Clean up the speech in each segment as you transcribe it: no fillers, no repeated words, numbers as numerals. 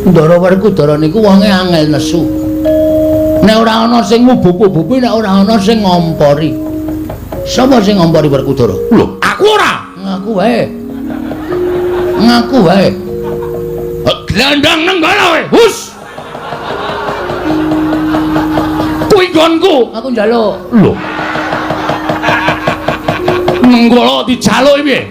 Ndara Werkudara niku wonge angel nesu. Nek ora ana sing ngubup-ubupi, nek ora ana sing ngompori. Sapa sing ngompori Werkudara? Lho, aku ora. Ngaku wae. Ngaku wae. Glandang nenggala wae. Hus. Kuwi nggonku. Aku njaluk. Lho. Nenggala dijaluk piye?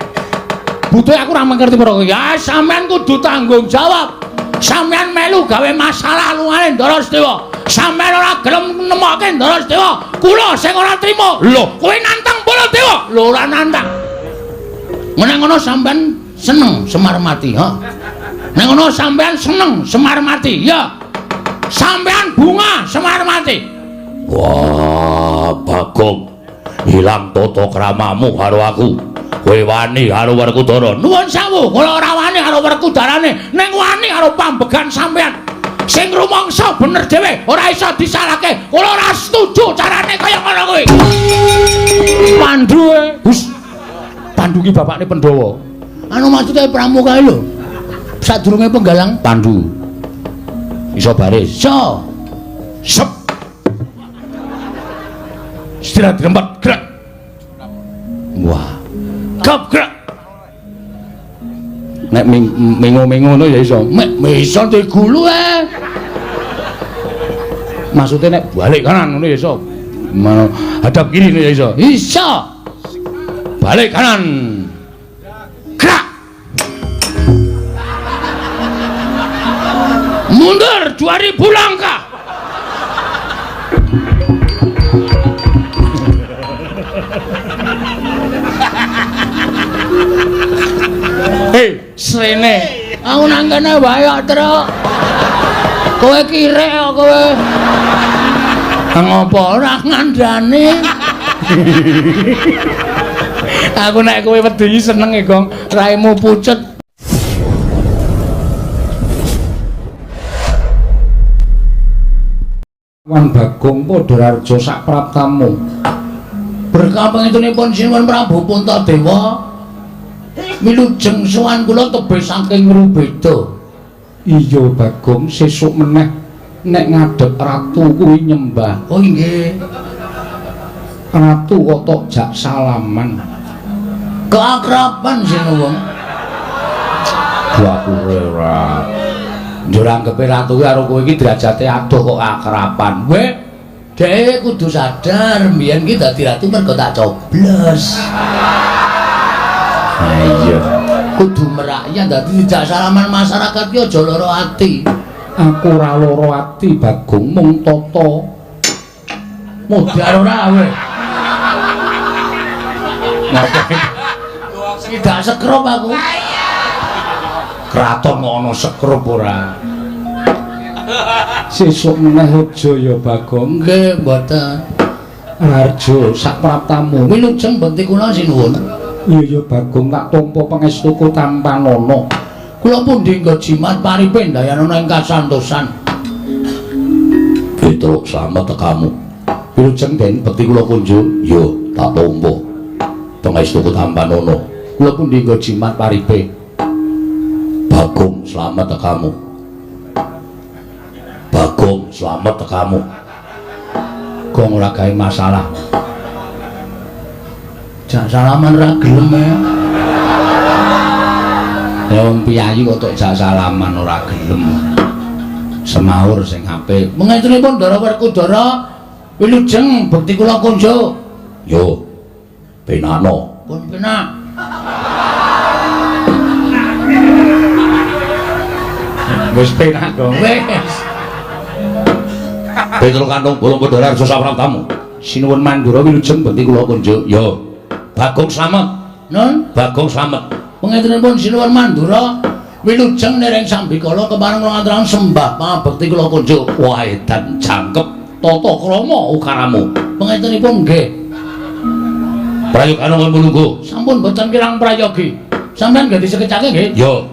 Butuhe aku ora mengerti para kowe. Ya sampean kudu tanggung jawab. Sampean melu gawe masalah lungane Ndara Sedewa. Sampean ora gelem nemokke Ndara Sedewa. Kula sing ora trima. Lho, kowe nantang Baladewa. Lho ora nantang. Meneng ngono sampean seneng Semar mati, ha? Nek ngono sampean seneng Semar mati, ya. Sampean bunga Semar mati. Wah, Bagong. Hilang tata kramamu karo aku. Kowe wani karo Werkudara. Nuwun sewu, kula ora wani karo Werkudarane, ning wani karo pambegan sampean. Sing rumangsa bener dhewe, ora iso disalahke. Kula ora setuju carane kaya ngono kuwi. Pandhu e. Hus. Pandhu ki bapakne Pandhawa. Anu maksude pramuka lho. Sadurunge penggalang Pandhu. Iso baris. iso. Sep. Istirahat di tempat gerak. Wah. Gap gerak. Nek mengo-mengo ngono ya iso. Mek iso digulu Maksudnya nek balik kanan ngono ya iso. Mana hadap kiri ngono ya iso. Iso. Balik kanan. Gerak. Mundur 2000 langkah. Hei, srene. Aku nang kene wae kok, Truk. Kowe kirek kok kowe. Ngopo ora ngandani? Aku nek kowe wedi seneng e, Gong. Raimu pucet. Wan Bagong Padhararja sak praptamu. Berkah pangitunipun Sinuwun Prabu Puntadewa. Milujeng sowan kula tebih saking Rubeda. Iya Bagong, sesuk meneh nek ngadhep ratu kuwi nyembah. Oh nggih. Ratu kok tok jak salaman. Keakraban Sinuwun. Aku ora. Njur anggepe ratu kuwi karo kowe iki derajate adoh kok akraban. Weh, dhek kudu sadar mbiyen ki dadi ratu mergo tak coblos. Iya. Kudu merakyat dadi dijak salaman masyarakat ki aja lara ati. Aku ora lara ati Bagong mung tata. Modar ora kowe. Tidak sekrup aku. Kraton kok ana sekrup ora. Sesuk meneh aja ya Bagong. Nggih, mboten. Rarjo sak praptamu. Wilujeng benti kula Sinuwun. Iya ya Bagong tak tampa pangestuku tanpa nono. Kula pundi nggo jimat paripe ndayanana ing kasantosan. Petruk slamet tekamu. Wilujeng den bekti kula kunjuk. Yo tak tampa pangestuku tanpa nono. Kula pundi nggo jimat paripe. Bagong slamet tekamu. Bagong slamet tekamu. Gong ora gawe masalah. Jak salaman ra gelem ya. Ya wong piyayi kok tok jak salaman ora gelem. Semaur sing apik. Mengetunipun Ndara Werkudara wilujeng bekti kula kunjuk. Yo. Penano. Pun penak. Wis penak dong. Wes. Petruk Kantong Bolong Padhararja sak praptamu. Sinuwun Mandura wilujeng bekti kula kunjuk. Yo. Bagong slamet. Nun, Bagong slamet. pengetunipun Sinuwun Mandura wilujeng nering sambikala kepareng ngaturaken sembah pangabekti kula kunjuk. Wah edan jangkep tata krama ukaramu. Pengetunipun nggih. Prayogan mulunggu. Sampun boten kirang prayogi. Sampeyan nggih disekecake nggih. Yo.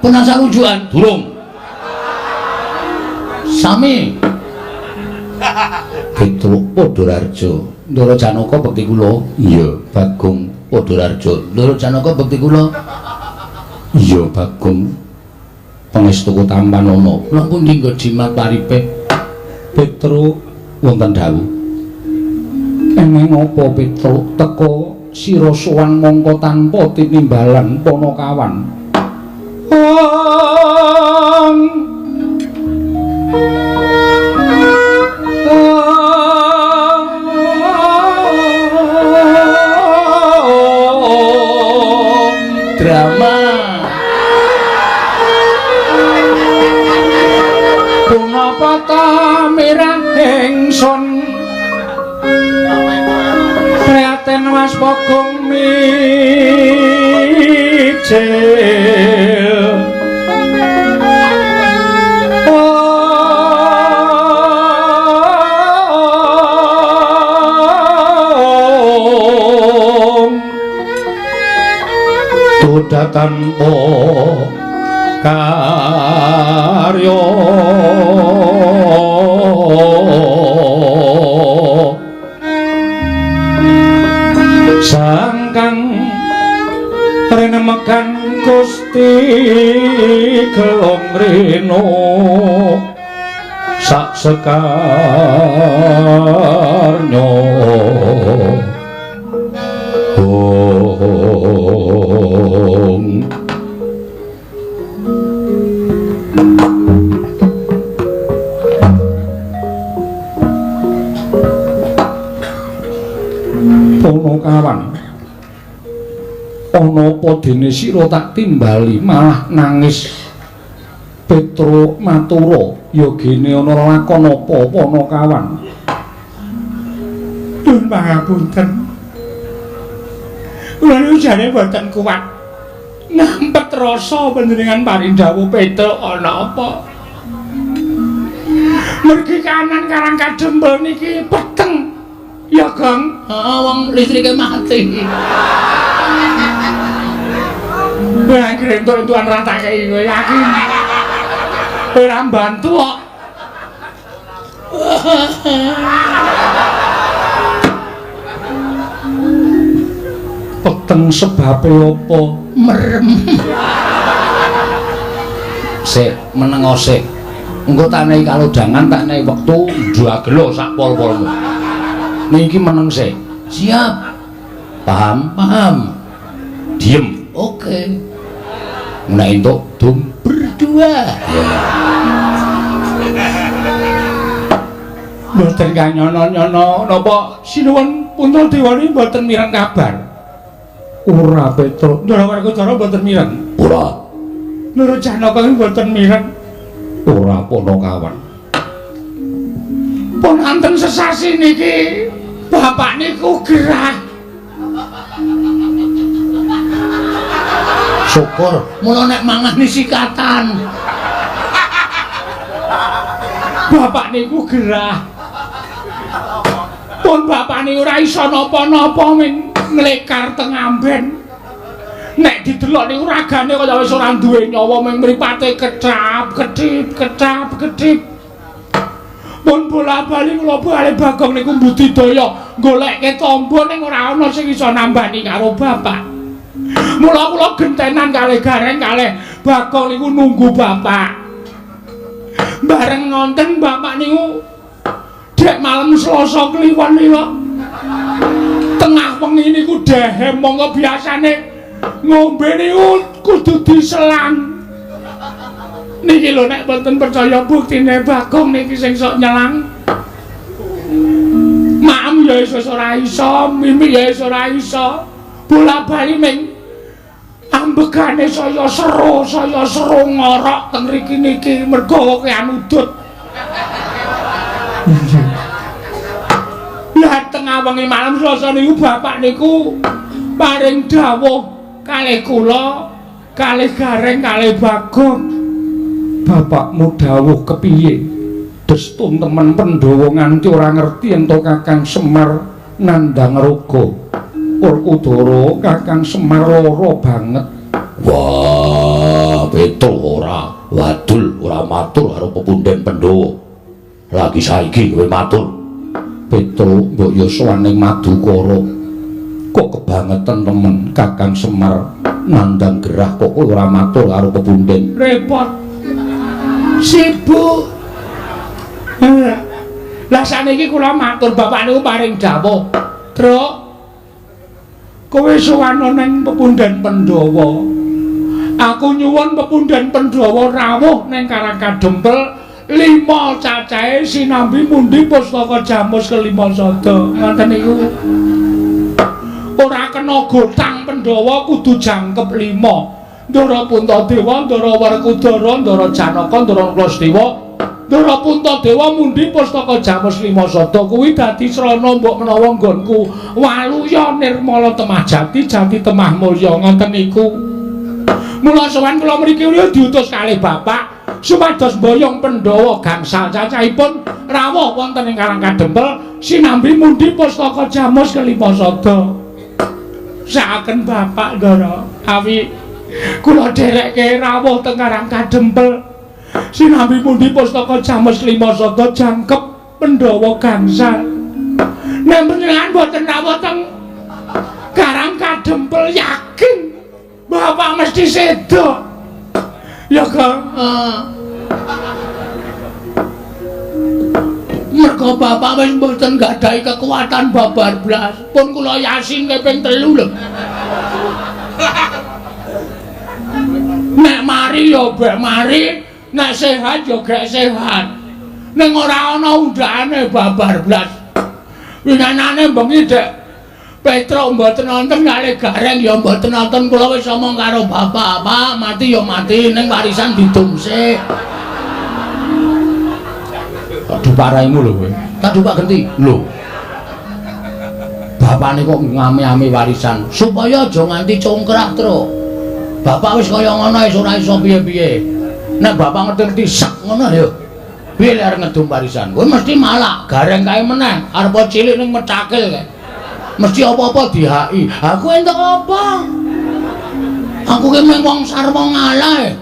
Penasar rujukan Durung. sami. Petruk Padhararja. Ndara Janaka bekti kula. Iya, Bagong Padhararja. Ndara Janaka bekti kula. Iya, Bagong. Pangestuku tampan ana. Kula pun dinggo jimat paripe. Petro wonten dawuh. Eneng apa Petro teka sira sowan mongko tanpa tinimbalan Panakawan. Drama punapa ta mirah ingsun prihatin Mas Bagong mijil Duda tanpa karya sangkang renemekan Gusti gelong reno sak sekarnya Panakawan ana apa dene sira tak timbali malah nangis Petro matura ya gene ana lakon apa Panakawan Dun pangapunten kula niku jane boten kuat ngampet rasa panjenengan parindhawuh Petro ana apa mergi kanan karang kadempel niki peteng ya Kang wong listrike mati Wah, krentuk-entukan ratake kowe yakin. Ora mbantu kok. Peteng sebabe apa? Merem. Sik, menengo sik. Engko tak nehi kalodhangan, tak nehi wektu njagelo sak pol-polmu. Niki meneng sik. Siap. Paham? Paham. Diem. Oke. Nek entuk dum berdua. Mboten kanyono-nyono napa sinuwun Punta Dewani mboten mireng kabar. Ora Petro, Ndara Werkudara mboten mireng. Ora. Ndara Janaka mboten mireng. Ora Panakawan. Pun anten sesasi niki bapak niku gerah. Syukur, mula nek mangani sikatan. Bapak niku gerah. Pun bapak niku ora iso napa-napa ming nglekar teng amben. Nek didelok niku ragane kaya wis ora duwe nyawa ming mripate kedap-kedip, kedap-kedip. Pun bola-bali kula bali Bagong niku mbudidaya goleke tombo ning ora ana sing iso nambani karo bapak. Mula kula gentenan kalih Gareng kalih Bagong niku nunggu bapak. Bareng ngonten bapak niku dek malam Selasa kliwon niku. Tengah wengi niku dehem monggo biasane ngombe niku kudu diselang. Niki lho nek mboten percaya buktine Bagong niki sing sok nyelang. Maem ya wis ora iso, mimi ya wis ora iso. Bola-bali ming ambegane saya seru ngorok teng mriki niki mergo kean udut. Lah tengah wengi malam Selasa niku bapak niku paring dawuh kalih kula, kalih Gareng, kalih Bagong. Bapakmu dawuh kepiye? Destun temen Pandhawa nganti ora ngerti ento Kakang Semar nandhang raga. Werkudara Kakang Semar lara banget. Wah, betul ora wadul ora matur karo pepunden Pandhawa. Lagi saiki kowe matur. Betul mbok ya sowaning Madukara. Kok kebangetan temen Kakang Semar nandhang gerah kok kowe ora matur karo pepunden. Repot. sibuk. Lah saniki kula matur bapak niku paring dawuh. Truk. Kowe sowan ning pepundhen Pandhawa. Aku nyuwun pepundhen Pandhawa rawuh ning Karangkadempel 5 cacahe sinambi mundi pustaka Jamus kelima sada. Ngoten niku. Ora kena gotang Pandhawa kudu jangkep 5. Ndara Puntadewa, Ndara Werkudara, Ndara Janaka, Ndara Klasdewa, Ndara Puntadewa mundi pustaka Jamus 5 sada kuwi dadi srana mbok menawa nggonku Waluya Nirmala Temah Jati, Jati Temah Mulya ngoten niku. Mula sowan kula mriki diutus kalih bapak supados mboyong Pandhawa gangsal cacahipun rawuh wonten ing Karangkadempel sinambi mundi pustaka Jamus kelima sada. Saken bapak Ndara awi kula dherekke rawuh teng Karangkadempel sinambi mundi pustaka Jamus 5 sada jangkep Pandhawa gangsal. Nek panjenengan boten rawuh teng Karangkadempel yakin bapak mesti sedo. Ya Kang. Mergo bapak wis mboten gadahi kekuatan babar blas. Pun kula Yasin kaping 3 lho. Nek mari ya bek mari, nek sehat ya gek sehat. Ning ora ana undhane babar blas. Winanane bengi Dek Petruk mboten nonton kalih gareng ya mboten nonton kula wis omong karo bapak, Pak, mati ya mati ning warisan didumsik. Aduh paraimu lho kowe. Tadu Pak Genti. Lho. Bapakne kok ngami-ami warisan supaya aja nganti congkrak terus. Bapak wis kaya ngono wis ora iso piye-piye. Nek bapak ngerti sak ngono lho. Piye lek arep ngedum warisan? Kowe mesti malak, gareng kae meneh, arep cilik ning mecakil kae. Mesti apa-apa dihaki. Aku entuk apa? Aku ki mung wong sarwa ngalah.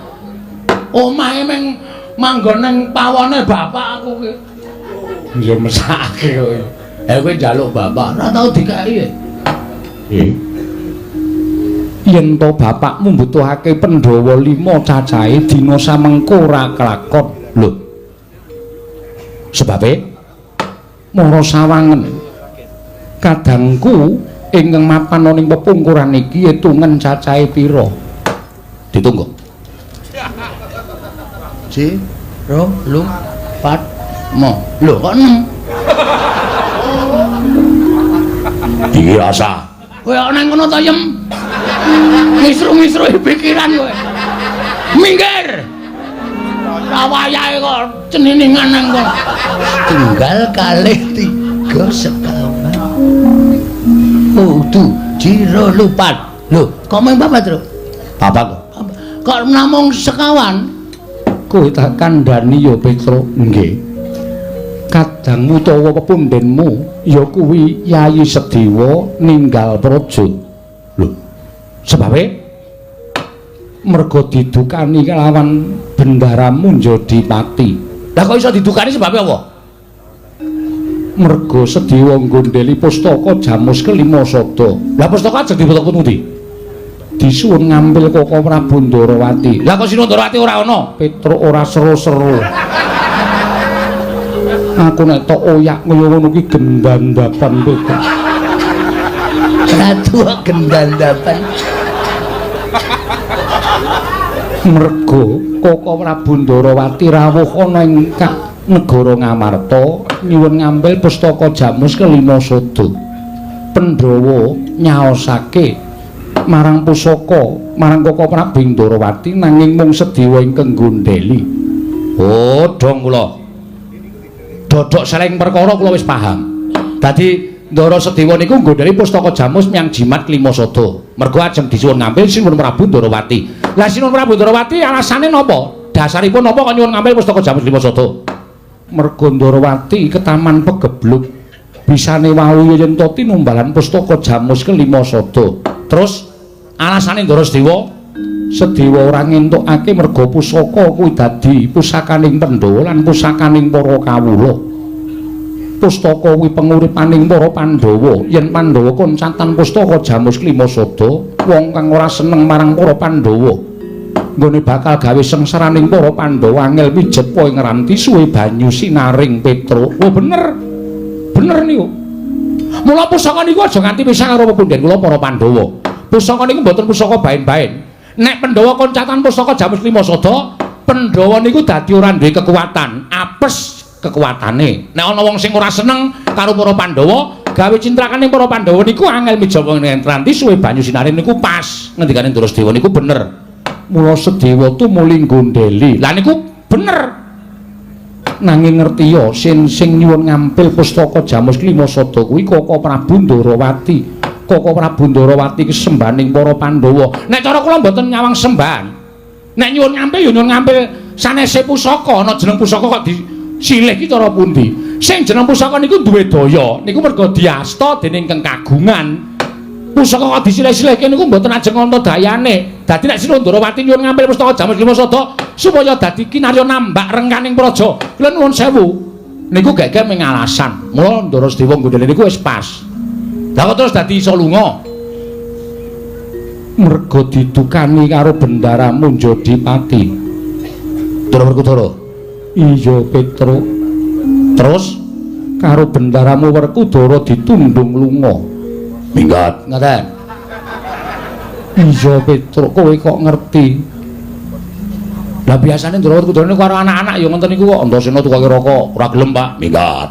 Omahe mung manggon ning pawone bapak aku ki. Ya mesake kowe. Kowe njaluk bapak, ora tau dikai. Yen to bapakmu mbutuhake Pandhawa 5 cacahe dina samengko ora kelakon. Lho. Sebabe mara sawangen kadangku ingkang mapan ning pepungkuran iki hitungan cacahe pira? Ditunggu. Ji, ro, lu, pat, mo. Lho kok 6? Biasa. Kowe ana ngono ta yem? Misru-misru pikiran kowe. Minggir. Ora wayahe kok ceniningan nang kono. Tunggal kalih 3 sekawan. Kudu jiro lupat. Lho, kok mung papat, Tru? Papat kok. Kok namung sekawan? Kowe tak kandhani ya, Petro. Nggih. Kadangmu utawa pepundhenmu ya kuwi Yayi Sediwa ninggal praja. Lho, sebabe mergo didukani kelawan bendaramu Jodipati. Lah kok iso didukani sebabe apa? Mergo Sediwa nggondheli pustaka Jamus kelima sada. Lah pustaka ajeng dipethuk pundi? Disuwun ngambil Koko Prabu Ndarawati. Lah kok Sinu Ndarawati ora ana? Petruk ora seru-seru. Aku nek tok oyak kaya ngono ki gendandapan Petruk. Ratu gendandapan. Mergo Koko Prabu Ndarawati rawuh ana ing negara Ngamarta nyuwun ngambil pustaka Jamus kelima sada. Pandhawa nyaosake marang pusaka marang Koko Prabu Ndarawati nanging mung Sediwa ingkang nggondheli. Oh, dong kula. Dodok seleng perkara kula wis paham. Dadi Ndara Sediwa niku nggondheli pustaka Jamus miyang jimat kelima sada. Mergo ajeng disuwun ngambil Sinuwun Prabu Ndarawati. Lah Sinuwun Prabu Ndarawati alasane napa? Dasaripun napa kok nyuwun ngambil pustaka Jamus kelima sada? Mergo Ndarawati ketaman pegebluk bisane wau yen to tinumbalan pustaka Jamus kelima sada. Terus alasane Ndara Sediwa ora ngentukake mergo pusaka kuwi dadi pusakaning Pandhawa lan pusakaning para kawula. Pustaka kuwi penguripaning para Pandhawa. Yen Pandhawa koncatan pustaka Jamus kelima sada, wong kang ora seneng marang para Pandhawa nggone bakal gawe sengsaraning para Pandhawa angel pijet poe ngranti suwe banyu sinaring Petro. Oh bener. Bener niku. Mula pusaka niku aja nganti pisah karo pepundhen kula para Pandhawa. Pusaka niku mboten pusaka bain-bain. Nek Pandhawa koncatan pusaka Jamus Lima Sada, Pandhawa niku dadi ora duwe kekuatan, apes kekuatane. Nek ana wong sing ora seneng karo para Pandhawa, gawe cintrakaning para Pandhawa niku angel mijawa ngentranti suwe banyu sinaring niku pas. Ngendikane Drasdewa niku bener. Mula Sedewa tumuli gondeli. Lah niku bener. Nanging ngertiya sing nyuwun ngampil pustaka Jamus Lima Sada kuwi Koko Prabu Ndarawati. Koko Prabu Ndarawati ki sembaning para Pandhawa. Nek cara kula mboten nyawang sembahan. Nek nyuwun ngampil ya nyuwun ngampil sanese pusaka, ana jeneng pusaka kok disilih ki cara pundi. Sing jeneng pusaka niku duwe daya, niku merga diasta dening Kang Kagungan. Pusaka kok disilih-silihke niku mboten ajeng ana dayane. Dadi nek Sira Ndarawati nyuwun ngampil pustaka Jamus Lima Sada supaya dadi kinarya nambak rengkaning praja. Kula nuwun sewu. Niku gek-gek ming alasan. Mula Drasdewa nggodhele niku wis pas. Lah kok terus dadi iso lunga? Merga didukani karo Bendaramu Jodipati. Dara Werkudara. Iya, Petro. Terus karo Bendaramu Werkudara ditundung lunga. Minggat, ngaten. Iya, Petro, kowe kok ngerti. Lah biasane Ndara Werkudara niku karo anak-anak ya ngoten niku kok. Antasena tukake rokok, ora gelem, Pak. Minggat.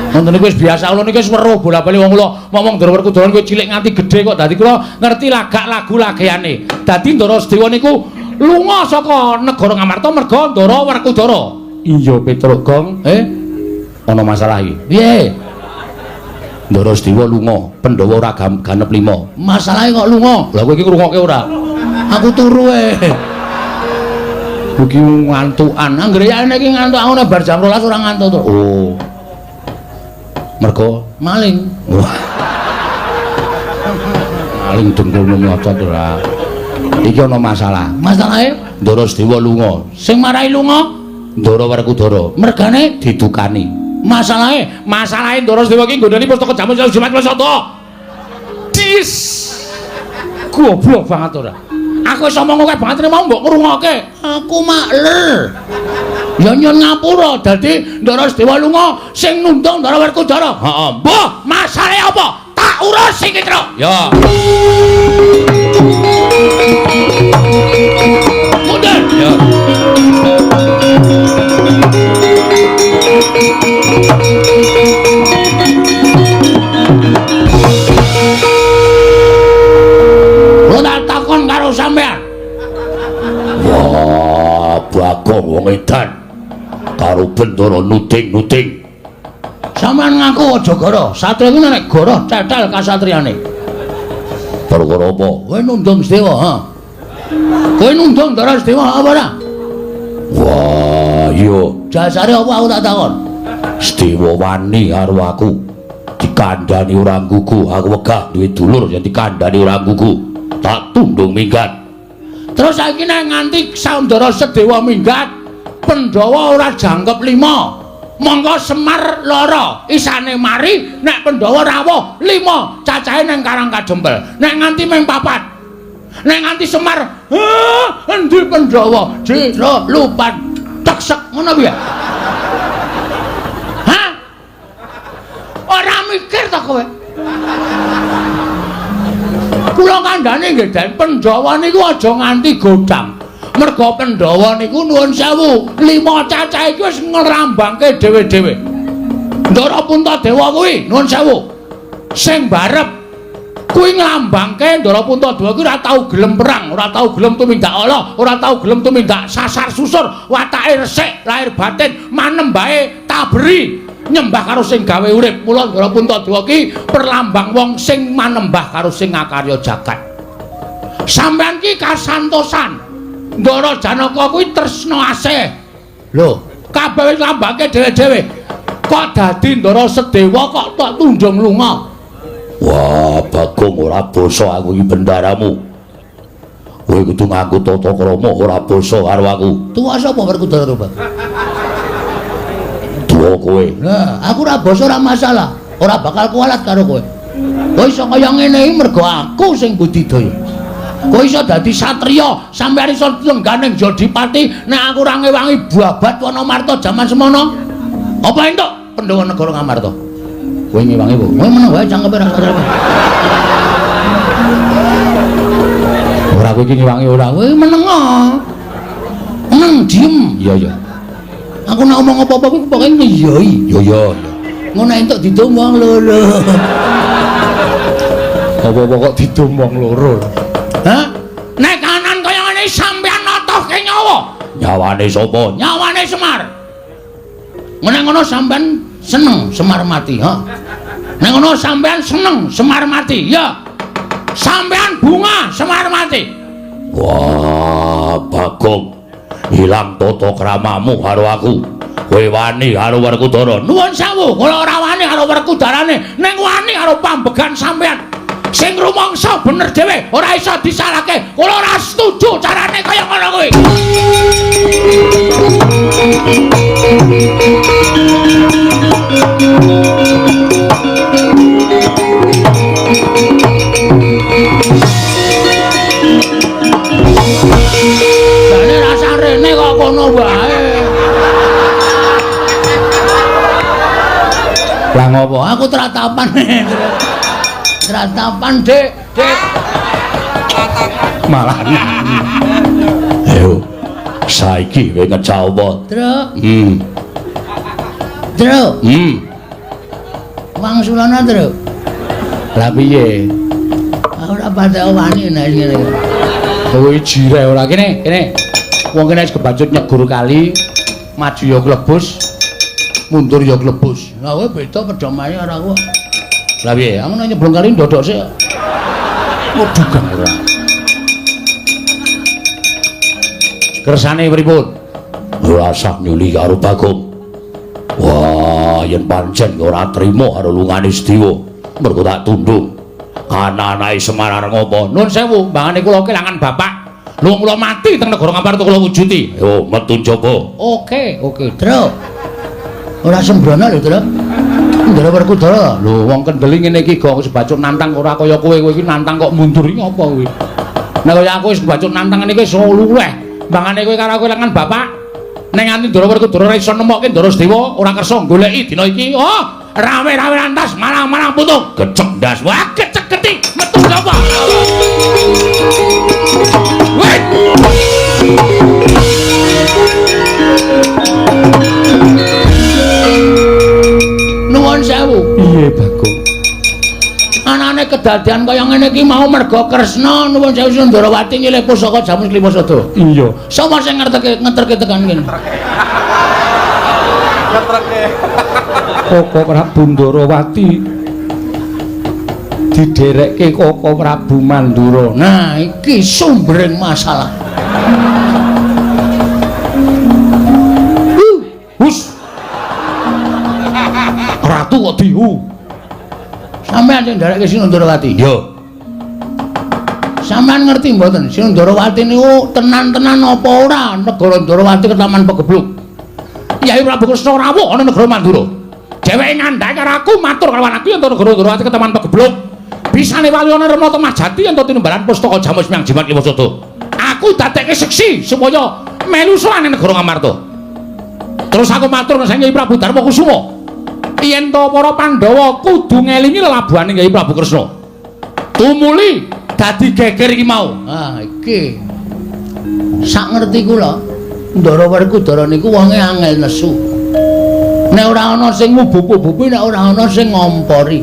Ngoten niku wis biasa kula niku wis weruh bola-bali wong kula ngomong Ndara Werkudara niku cilik nganti gedhe kok. Dadi kula ngerti lagak lagu lageane. Dadi Ndara Sedewa niku lunga saka negara Ngamarta merga Ndara Werkudara. Iya, Petro, Gong. Ana masalah iki. Piye? Ndara Sedewa lunga, Pandhawa ora ganep 5. Masalahe kok lunga? Lah kowe iki ngrungokke ora? Aku turu Iki ngantukan. Anggere ya iki ngantuk aku nek bar jam 12 ora ngantuk to. Oh. Mergo maling. Maling dengkulmu nyocot ora. Iki ana masalah. Masalahe Ndara Sedewa lunga. Sing marahi lunga Ndara Werkudara. Mergane didukani. Masalahe Ndara Sedewa iki nggodhani pustaka Jamus Lima Sada. Dis. Goblok banget ora. Aku wis omong kowe banget mau mbok ngrungokke. Aku makler. Ya nyun ngapura dadi Ndara Sedewa lunga sing nundung Ndara Werkudara. Heeh. Mbah, masalahe apa? Tak urus iki, Tru. Ya. Mundur. Ya. Takon karo sampean. Wah, Bagong wong edan karo Bendara nuting-nuting. Sampean ngaku aja goro, satria kuwi nek goro cetel kasatriane. Perkara apa? Kowe nundung Sedewa, ha? Kowe nundung Ndara Sedewa apa ora? Wah, iya. Jasare apa aku tak takon? Sedewa wani karo aku. Dikandani ora nggugu, aku wegah duwe dulur yen dikandani ora nggugu. Tak tundung minggat. Terus saiki nek nganti Ndara Sedewa minggat, Pandhawa ora jangkep 5. Monggo Semar lara, isane mari nek Pandhawa rawuh 5, cacahe ning Karang Kadempel. Nek nganti ming 4. Nek nganti Semar, endi Pandhawa? Jira lupat teksek ngono piye? Hah? Ora mikir to kowe? Kula kandhane nggih Den Pandhawa niku aja nganti godhang. Merga Pandhawa niku nuwun sewu, 5 cacahe iki wis ngrambangke dhewe-dhewe. Ndara Puntadewa kuwi nuwun sewu. Sing barep kuwi nglambangke Ndara Puntadewa kuwi ora tau gelem perang, ora tau gelem tumindak ala, ora tau gelem tumindak sasar susur, watake resik, lahir batin manembahe taberi. Nyembah karo sing gawe urip. Mula Ndara Puntadewa ki perlambang wong sing manembah karo sing ngakarya jagat. Sampeyan ki kasantosan. Ndara Janaka kuwi tresna asih. Lho, kabeh wis lambake dhewe-dhewe. Kok dadi Ndara Sedewa kok tok tundung lunga? Wah, Bagong ora basa aku iki bendaramu. Kowe kudu nganggo tata krama ora basa karo aku. Tuwa sapa Werkudara, Pak? Kowe. Nah, aku ora basa ora masalah. Ora bakal kualat karo kowe. Kowe iso kaya ngene iki mergo aku sing budidaya. Kowe iso dadi satriya, sampeyan iso lengganing Jodipati, nek aku ora ngewangi babat Wonomarta jaman semono. Apa entuk Pandhawa negara Ngamarta? Kowe ngewangi apa? Kowe meneng wae cangkepe ra sadar. Ora kowe iki ngewangi ora, kowe meneng. Meneng diem. Iya iya. Aku nek omong apa-apa kowe pokoke ngiyoi. Yo yo yo. Ngono entuk didum wong loro. Apa-apa kok didum wong loro. Hah? Nek kanan kaya ngene sampeyan notohke nyawa. Nyawane sapa? Nyawane Semar. Nek ngono sampeyan seneng Semar mati, ha? Nek ngono sampeyan seneng Semar mati, ya. Sampeyan bunga Semar mati. Wah, Bagong. Hilang tata kramamu karo aku. Kowe wani karo Werkudara. Nuwun sewu, kula ora wani karo Werkudarane, ning wani karo pambegan sampeyan. Sing rumangsa bener dhewe, ora iso disalahke. Kula ora setuju carane kaya ngono kuwi. Jane rasa rene kok kono wae. Lah ngopo? Aku tratapan. Tratapan, Dik. Dik. Malah. Ayo. Saiki kowe ngecah apa? Truk. Truk. Wangsulana, Truk. Lah piye? Ora patek wani nek ngene. Kowe jire ora kene, kene. Wong kene wis kebacut nyegur kali, maju ya klebus, mundur ya klebus. Lah kowe beda pedomane ora kok. Lah piye? Aku nek nyebrang kali ndodok sik. Modugan ora. Kersane pripun? Ora sak nyuli karo Bagong. Wah, yen pancen ora trima karo lungane Sedewa, mergo tak tunduk. Anak-anake Semar arep ngopo? Nuwun sewu, mbangane kula kelangan bapak. Lho kula mati teng negara Ngamarta kula wujuti. Yo, metu njaba. Oke, Truk. Ora sembrono lho, Truk. Ndara Werkudara. Lho, wong kendeli ngene iki kok sebacut nantang ora kaya kowe iki nantang kok mundur iki ngopo kuwi? Nek kaya aku wis sebacut nantang ngene iki iso luweh. Mbangane kowe karo kelangan bapak. Nek nganti Ndara Werkudara ora iso nemokke Ndara Sedewa, ora kersa goleki dina iki. Oh, rame-rame lantas marang-marang putung. Gecek ndas. Wah, gecek-geti metu sapa? Wait. Nuwun sewu. Piye, Bagong? Anane kedadian kaya ngene iki mau merga Kresna nuwun sewu Sundarawati nyilih pusaka jamus Klimasada. Iya. Sapa sing ngeterke tekan kene? Ngeterke. Koko Prabu Ndarawati diderekke Koko Prabu Mandura. Nah, iki sumbering masalah. Hus. Ratu kok dihu. Sampeyan sing nderekke Sinundarawati. Yo. Sampeyan ngerti mboten Sinundarawati niku tenan-tenan apa ora negara Ndarawati ketaman pegebluk. Yai Prabu Kresna rawuh ana negara Mandura. Dheweke ngandhake karo aku matur karo anakku yen negara Ndarawati ketaman pegebluk. Bisane walyana Rama Temajati yen tinimbalan pustaka jamus Hyang Jimat Klimasada. Aku dadekke seksi supaya melu sowan negara Ngamarta. Terus aku matur nang Yai Prabu Darma Kusuma. Yen to para Pandhawa kudu ngelingi lelabuhane Yai Prabu Kresna. Tumuli dadi geger iki mau. Ah, iki. Sak ngerti kula, Ndara Werkudara niku wonge angel nesu. Nek ora ana sing ngubup-ubupi, nek ora ana sing ngompori.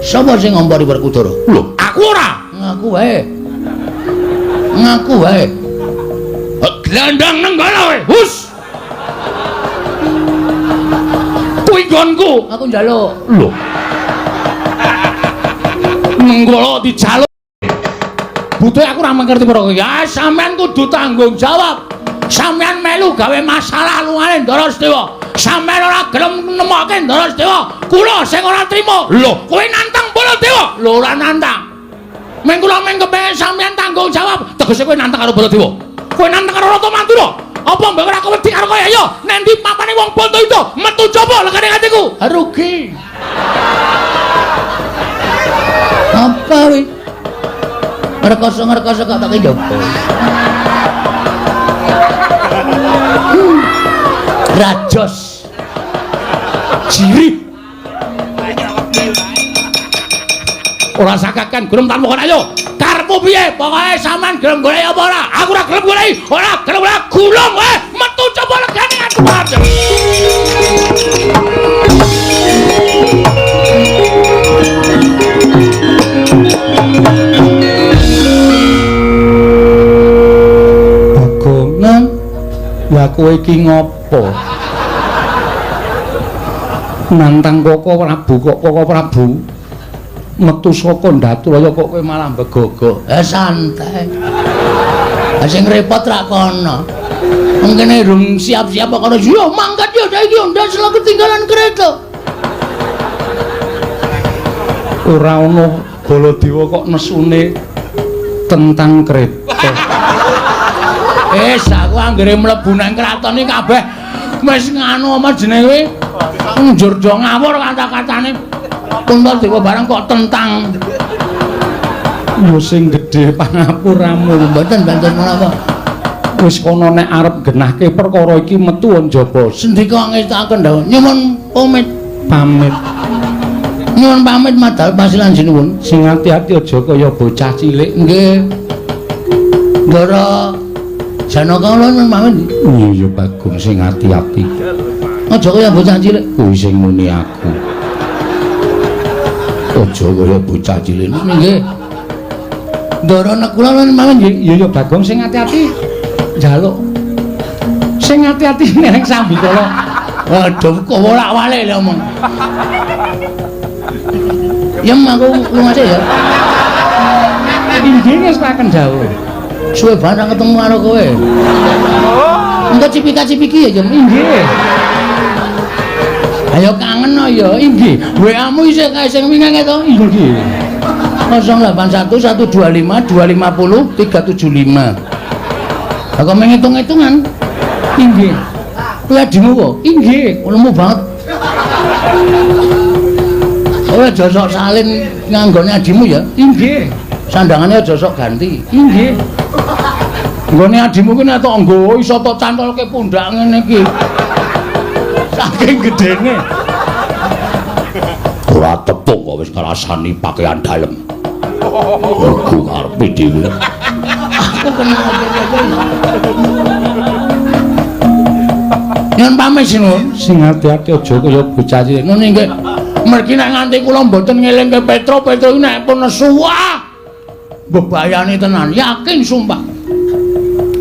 Sapa sing ngompori Werkudara? Lho, aku ora. Ngaku wae. Ngaku wae. Glandang nenggala wae. Hus. Kuwi nggonku. Aku njaluk. Lho. Nenggala dijaluk. Butuhe aku ora mengerti para ya sampean kudu tanggung jawab. Sampean melu gawe masalah lungane Ndara Sedewa. Sampean ora gelem nemokke Ndara Sedewa. Kula sing ora trima. Lho, kowe nantang Baladewa. Lho ora nantang. Meng kula meng kepengin sampean tanggung jawab. Tegese kowe nantang karo Baladewa. Kowe nantang karo Rata Mandura. Apa mbok ora wedi karo kowe ya? Nek ndi papane wong Banda itu metu coba legane atiku. Rugi. Apa kuwi? Ngerkoso kok tak njaba. Rajos. Jirih. Ora sakakan gelem tanpa kon ayo. Karepmu piye? Pokoke sampean gelem golek apa ora? Aku ora gelem golek. Ora gelem golek gulung wae. Metu coba legane aku wae. Bagonan. Ya kowe iki ngopo? Nantang Koko Prabu kok Koko Prabu metu saka Ndaturaya kok kowe malah begogo. Santai. Ha sing repot ra kono. Mengkene rung siap-siap kok kono. Yo mangkat yo saiki ndas lho ketinggalan kereta. Ora ono Baladewa kok nesune tentang kereta. Aku anggere mlebu nang kraton iki kabeh wis nganu apa jenenge njur do ngawur kata-katane. Baladewa barang kok tentang yo sing gedhe pangapuramu mboten menapa wis kono nek arep genahke perkara iki metu njaba sendika ngestaken dawuh nyuwun pamit madhal pasilan sinuwun sing ati-ati aja kaya bocah cilik nggih Ndara Janaka ulun pamit iya Bagong sing ati-ati aja kaya bocah cilik kuwi sing muni aku aja kaya bocah cilik nggih Ndara nek kula lan mawon nggih ya Bagong sing ati-ati njaluk sing ati-ati ning sambikala waduh kok wolak-walik lho omong yang aku lunga ya inggih wis paken jauh suwe barang ketemu karo kowe engko cipika-cipiki ya inggih ayo kangen ya inggih WA-mu isih kae sing wingi to inggih 0811250 375 aku menghitung-hitungan inggih kuwi adimu kok inggih ulemu banget oleh josok salin nganggone adimu ya inggih sandangannya aja sok ganti inggih nggone adimu ki nek tok nggo iso tok cantolke pundak ngene iki saking gedene ora tepung kok wis ngrasani pakaian dalem aku karepe dhewe aku kenal yen pamit sinun sing ati-ati aja kaya bocah cilik ngono nggih mergi nek nganti kula mboten ngelingke Petro iki nek pun nesuah bebayane tenan yakin sumpah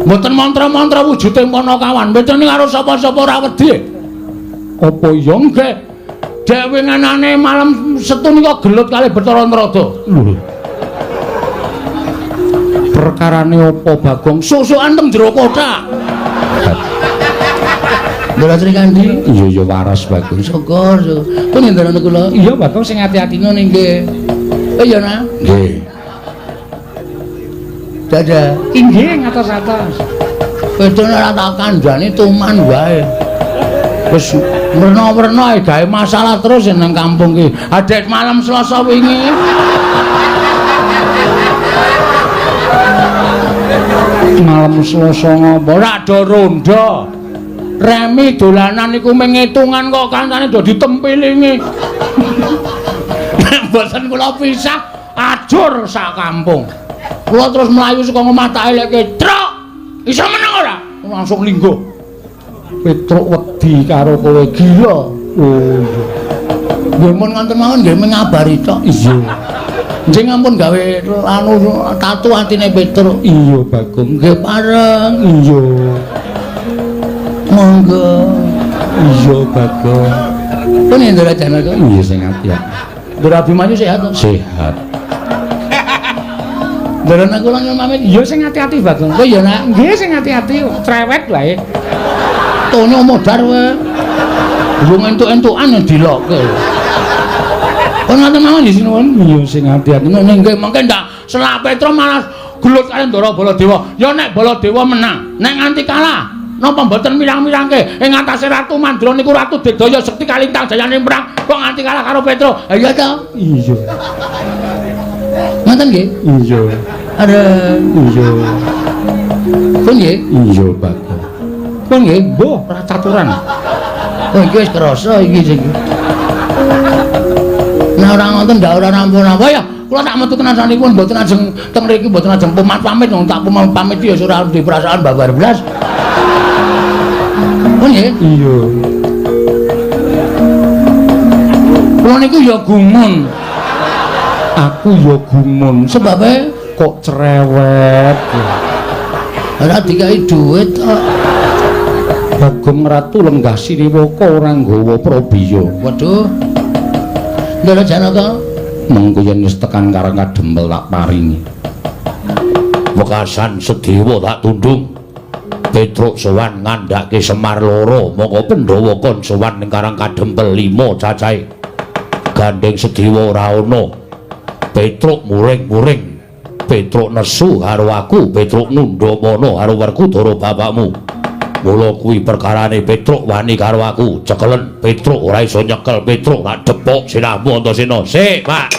mboten mantra-mantra wujude Panakawan mboten karo sapa-sapa ora wedi apa ya nggih dek winganane malam Setu nika gelut kalih Bathara Narada lho perkarane apa Bagong susukan teng jero kotak Bola Sri Kandi? Iya waras Bagong. Syukur. Pun ngendara kula. Iya Bagong sing ati-ati ngono nggih. Iya nah. Nggih. Dadah. Inggih ngatos-atos. Bedone ora tak kandhani tuman wae. Wis werna-werna gawe masalah terus nang kampung iki. Adet malam Selasa wingi. Malam Selasa ngopo? Ora do ronda. Remi dolanan niku mengitungan kok kancane do ditempilingi. Mboten kula pisah ajur sak kampung. Kula terus mlayu saka omah tak eleke, "Truk, iso meneng ora?" Langsung linggo. Petruk wedi karo kowe gila. Oh. Nggih mun ngoten mawon nggih ngabari tok. Iya. Njing ampun gawe anu tatu atine Petruk. Iya, Bagong. Nggih pareng. Iya. Monggo. Iya Bagong. Pun Indra Janaka. Iya sing ati-ati. Ndra Abimanyu sehat to? Sehat. Ndra aku lan pamit. Iya sing ati-ati Bagong. Kok ya nak? Nggih sing ati-ati, cerewet wae. Tonyo modar wae. Yo entuk-entukan dilokke. Pun ngoten mawon nggih sinuwun. Iya sing ati-ati. Nggih mengke ndak Selak Petro malah gelut kali Ndara Baladewa. Ya nek Baladewa menang, nek nganti kalah napa mboten mirang-mirangke ing atase Ratu Mandra niku Ratu Digdaya Sekti kalintang jayane perang kok nganti kalah karo Petro. Ha iya to? Iya. Ngoten nggih? Iya. Aduh. Iya. Pun nggih? Iya, Pak. Pun nggih? Mbah, ora caturan. Oh, iki wis krasa iki sing. Nah, ora ngoten ndak ora nampun apa ya. Kula tak metu tenan sanipun mboten ajeng teng mriki mboten ajeng pamit wong tak pamit ya ora di perasaan babar blas. Oh nggih? Iya. Kula niku ya gumun. Aku ya gumun. Sebabe Kok cerewet. ora dikai dhuwit kok. Bagong Ratu lenggah Siniwaka ora nggawa prabiya. Waduh. Ndara Janaka Mengko yen wis tekan karang kadempel tak paringi. Wekasan Sedewa tak tundung. Petruk sowan ngandhake Semar loro, mongko Pandhawa kon sowan ning Karang Kadempel 5 cacahe. Gandeng Sedewa ora ana. Petruk muring-muring. Petruk nesu karo aku, Petruk ngundha mana karo Werkudara bapakmu. Mula kuwi perkarane Petruk wani karo aku, cekelen Petruk ora iso nyekel Petruk tak depok sinahmu Antasena. Sik, Pak.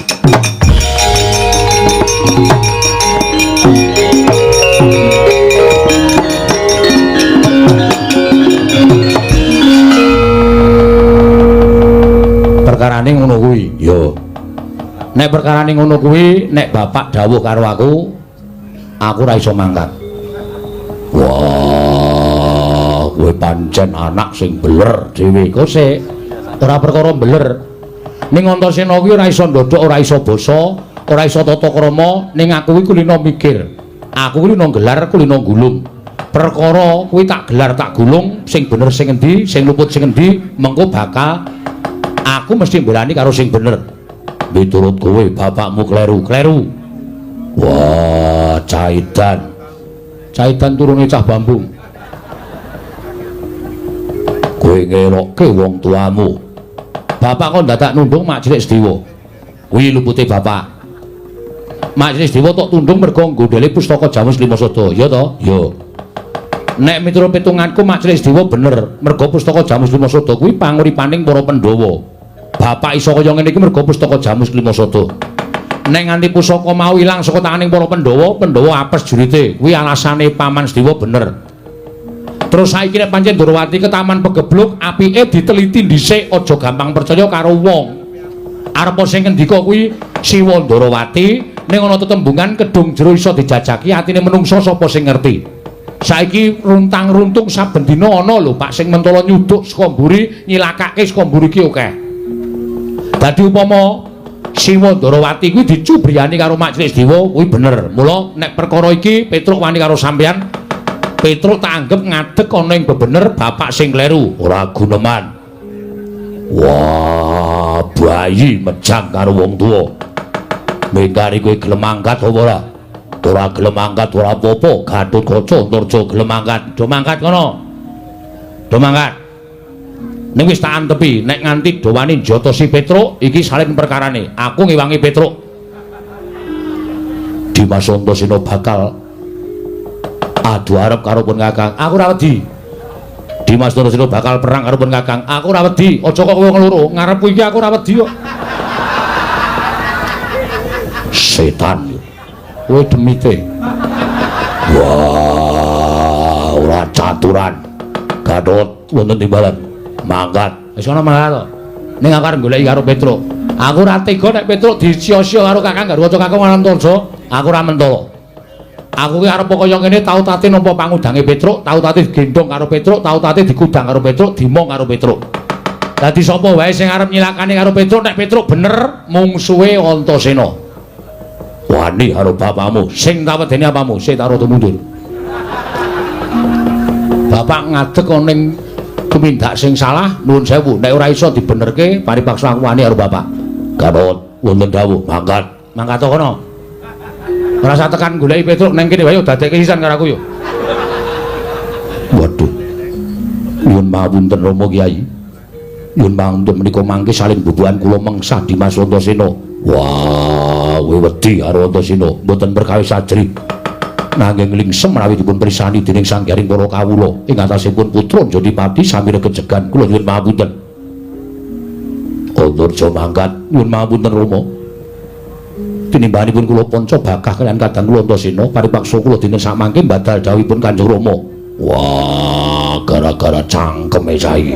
Perkarane ngono kuwi. Yo. Nek perkarane ngono kuwi, nek bapak dawuh karo aku ora iso mangkat. Wah, kowe pancen anak sing beler dhewe. Kok sik ora perkara beler. Ning Antasena kuwi ora iso ndodhok, ora iso basa, ora iso tata krama, ning aku kuwi kulino mikir. Aku kulino gelar, kulino gulung. Perkara kuwi tak gelar tak gulung, sing bener sing endi, sing luput sing endi, mengko bakal aku mesti mbelani karo sing bener. Miturut kowe bapakmu kleru-kleru. Wah, Caidan. Caidan turune cah Bambung. Kowe ngerokke wong tuamu. Bapak kok dadak nundung Mak Cilik Sedewa. Kuwi lupute bapak. Mak Cilik Sedewa tok tundung mergo nggodhele pustaka Jamus Lima Sada, ya to? Yo. Nek miturut pitunganku Mak Cilik Sedewa bener, mergo pustaka Jamus Lima Sada kuwi panguripaning para Pandhawa. Bapak iso kaya ngene iki mergo pustaka Jamus Lima Sada. Nek nganti pusaka mau ilang saka tanganing para Pandhawa, Pandhawa apes jurite. Kuwi alasane Paman Sedewa bener. Terus saiki nek pancen Ndrawati ke taman pegebluk, apike diteliti dhisik, aja gampang percaya karo wong. Arep sing ngendika kuwi Siwa Ndrawati, ning ana tetembungan kedung jero iso dijajaki atine menungsa sapa sing ngerti. Saiki runtang-runtung saben dina ana lho Pak sing mentala nyuduk saka mburi, nyilakake saka mburi ki akeh. Dadi upama Siwa Ndrawati kuwi dicubriyani karo Mak Cilik Sedewa kuwi bener. Mula nek perkara iki Petruk wani karo sampeyan, Petruk tak anggap ngadeg ana ing bebener bapak sing kleru, Ora guneman. Wah, bayi mejang karo wong tuwa. Mengkari kowe gelem angkat apa ora? Ora gelem angkat ora apa-apa, Gatotkaca Antarja gelem angkat. do mangkat kono. Do mangkat. Ning wis tak antepi, nek nganti do wani njata si Petruk, iki salin perkarane. Aku ngewangi Petruk. Dimas Antasena bakal adu arep karo pun Kakang. Aku ora wedi. Dimas Antasena bakal perang karo pun Kakang. Aku ora wedi. Aja kok kowe ngloro. Ngarepku iki aku ora wedi kok. Setan. Kowe demite. Wah, ora caturan. Gatot wonten timbalan. Mangkat. Wis ana mangkat to. Ning aku arep goleki karo Petruk. Aku ora tega nek Petruk disia-sia karo Kakang Garwaca Kakang Antarja. Aku ora mentala. Aku ki arep kaya ngene tau tate nampa pangudange Petruk, tau tate digendong karo Petruk, tau tate digudang karo Petruk, dimong karo Petruk. Dadi sapa wae sing arep nyilakane karo Petruk nek Petruk bener mungsuhe Antasena. Wani karo bapakmu. Sing tak wedeni apamu? Sik tak rada mundur. Bapak ngadeg ana ning tumindak sing salah, nuwun sewu. Nek ora iso dibenerke, paripaksa aku wani karo bapak. Gatot wonten dawuh mangkat. Mangkat to kono. Ora usah tekan goleki Petruk nang kene wae dadekke sisan karo aku yo. Waduh. Nyuwun mapunten Rama Kyai. Nyuwun mapunten menika mangke salin bubuhan kula mengsah Dimas Antasena. Wah, kowe wedi karo Antasena, mboten perkawis ajri. Nanging lingsem menawi dipun prisani dening sanggaring para kawula ing atasipun putra Jodipati sami regejegan kula nyuwun mapunten. Antarja mangkat, nyuwun mapunten Rama. Tinimbanipun kula Panca Bakah kaliyan kadang kula Antasena paripaksa kula dinten samangke badal dawuhipun Kanjeng Rama. Wah, gara-gara cangkeme saiki.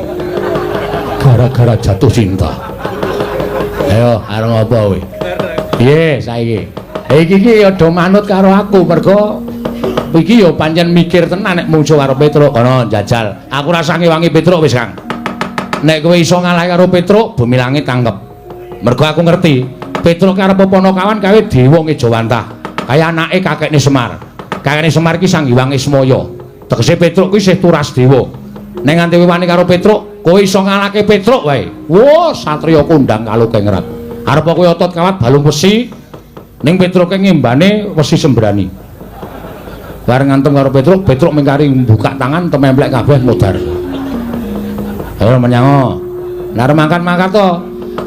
Gara-gara jatuh cinta. Ayo, areng apa kowe? Piye saiki? Iki ya do manut karo aku mergo iki ya pancen mikir tenan nek mungsu karo Petruk kono jajal. Aku rasane wangi Petruk wis, Kang. Nek kowe iso ngalah karo Petruk, bumi langit tanggep. Mergo aku ngerti, Petruk karo Ponokawan kawe dewa Ngejawantah. Kaya anake kakekne Semar. Kakekne Semar ki Sang Hyang Ismaya. Tegese Petruk kuwi isih turas dewa. Nek nganti wani karo Petruk, kowe iso ngalahke Petruk wae. Wo, satriya kondang kaluk kengrat. Arep kowe otot kawat balung besi, ning Petruke ngembane wesi sembrani. Bareng ngantem karo Petruk, Petruk mingkari buka tangan tememplek kabeh modar. Ayo menyango. Nar mangkat-mangkat to.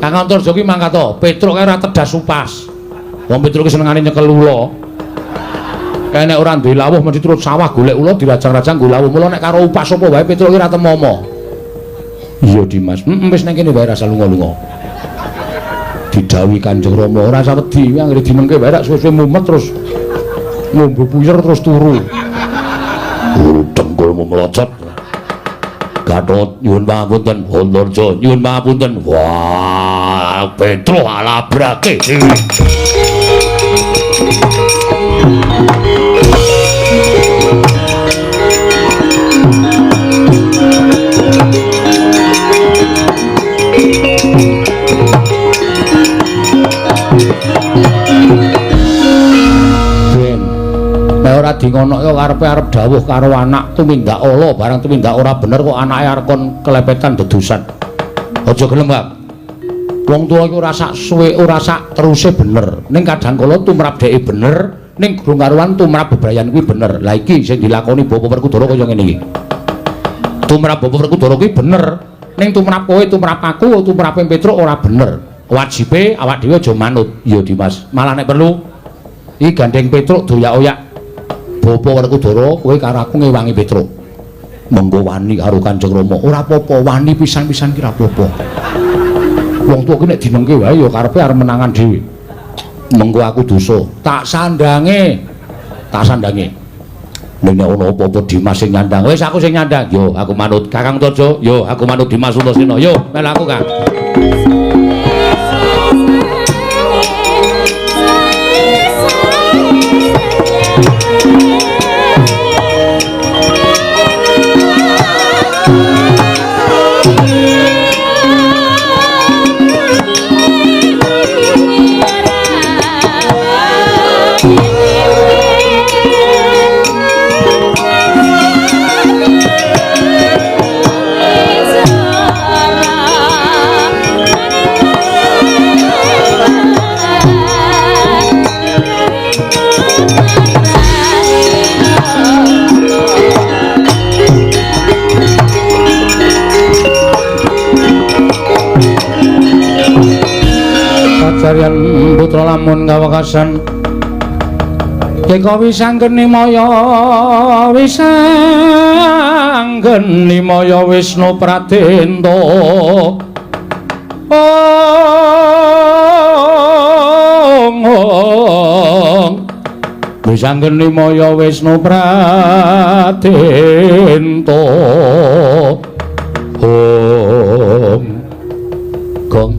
Kang Antarja ki mangkat to. Petruk ora tedas upas. Wong Petruk ki senengane nyekel ula. Nek ora duwe lawuh mesti turut sawah golek ula dirajang-rajang go lawuh. Mula nek karo upas apa wae Petruk ki ora temomo. Iya Dimas. Wis nang kene wae rasa lunga-lunga. Didhawuhi Kanjeng Rama ora usah wedi, anggere dimengke wae rak suwe-suwe mumet terus ngombe puyer terus turu. Dengkulmu melocot. Gatot nyuwun pangapunten, Antarja nyuwun pangapunten. Wah, Petruk alabrake. Nek ora di ngono ya karepe arep dawuh karo anak tumindak ala barang tumindak ora bener kok anake arep kon kelepetan dedusan. Aja gelem, Kang. Wong tuwa iku ora sak suwe ora sak teruse bener. Ning kadang kala tumrap dheke bener, ning durung karuan tumrap bebrayan kuwi bener. Lah iki sing dilakoni Bapak Werkudara kaya ngene iki. Tumrap Bapak Werkudara kuwi bener, ning tumrap kowe, tumrap aku, tumrap Petruk ora bener. Wajibe awak dhewe aja manut. Ya Dimas, malah nek perlu iki gandeng Petruk doyak-oyak. Bapak Werkudara kowe karo aku ngewangi Petruk. Mengko wani karo Kanjeng Rama. Ora apa-apa, wani pisan-pisan ki ora apa-apa. Wong tuwa ki nek dinengke wae ya karepe arep menangan dhewe. Mengko aku dosa, tak sandange. Tak sandange. Nek ono apa-apa Dimas sing nyandang. Wis aku sing nyandang. Yo aku manut Kakang Antarja. Yo aku manut Dimas Antasena. Yo melu aku, Kang. Carian putra lamun kawekasan Deka wisanggeni maya Wisnu Pratenta wisanggeni maya Wisnu Pratenta Gong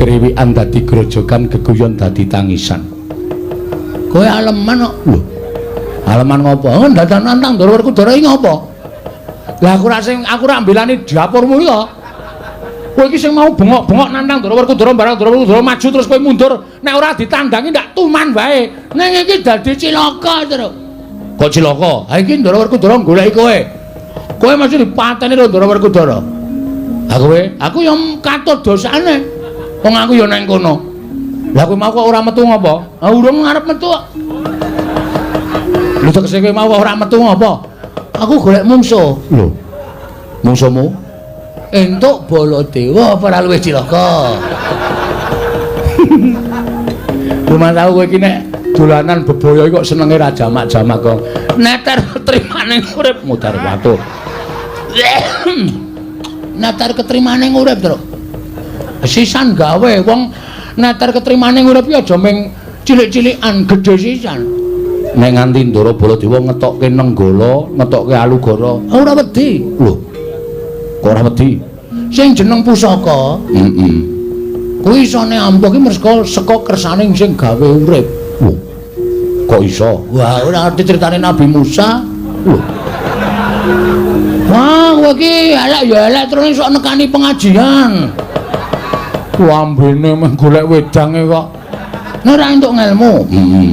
kriwikan dadi grojogan geguyon dadi tangisan. Kowe aleman kok. Lho. Aleman ngopo? Dadan nantang Ndara Werkudara iki ngopo? Lah aku ra mbelani dapurmu iki kok. Kowe iki sing mau bengok-bengok nantang Ndara Werkudara barang Ndara Werkudara maju terus kowe mundur. Nek ora ditandangi ndak tuman wae. Ning iki dadi cilaka terus. Kok cilaka? Ha iki Ndara Werkudara goleki kowe. Kowe mesti dipateni karo Ndara Werkudara. Aku yang katut dosane. Wong aku ya nang kono. Lah kowe mau kok ora metu ngopo? Urung ngarep metu kok. Lho tegese kowe mau ora metu ngopo? Aku golek mungsuh. Lho. Mungsuhmu? Entuk Baladewa ora luwih cilaka. Rumah tau kowe iki nek dolanan bebaya kok senenge ra jamak-jamak kok. Neter ketrimane urip mudhar watu. Neter ketrimane urip, Tru. Sisan gawe wong neter ketrimane urip ya aja ming cilik-cilikan gedhe sisan. Nek nganti Ndara Baladewa ngetokke Nenggala, ngetokke Alugara, Ora wedi. lho. Kok ora wedi? Sing jeneng pusaka, Heeh. kuwi isone ampuh ki merga saka kersaning sing gawe urip. Lho. Kok iso? Wah, ora ngerti critane Nabi Musa. Lho. Wah, kowe ki elek ya elek terus sok nekani pengajian. Lambene meh golek wedange kok. Nek ora entuk ngelmu. Heeh.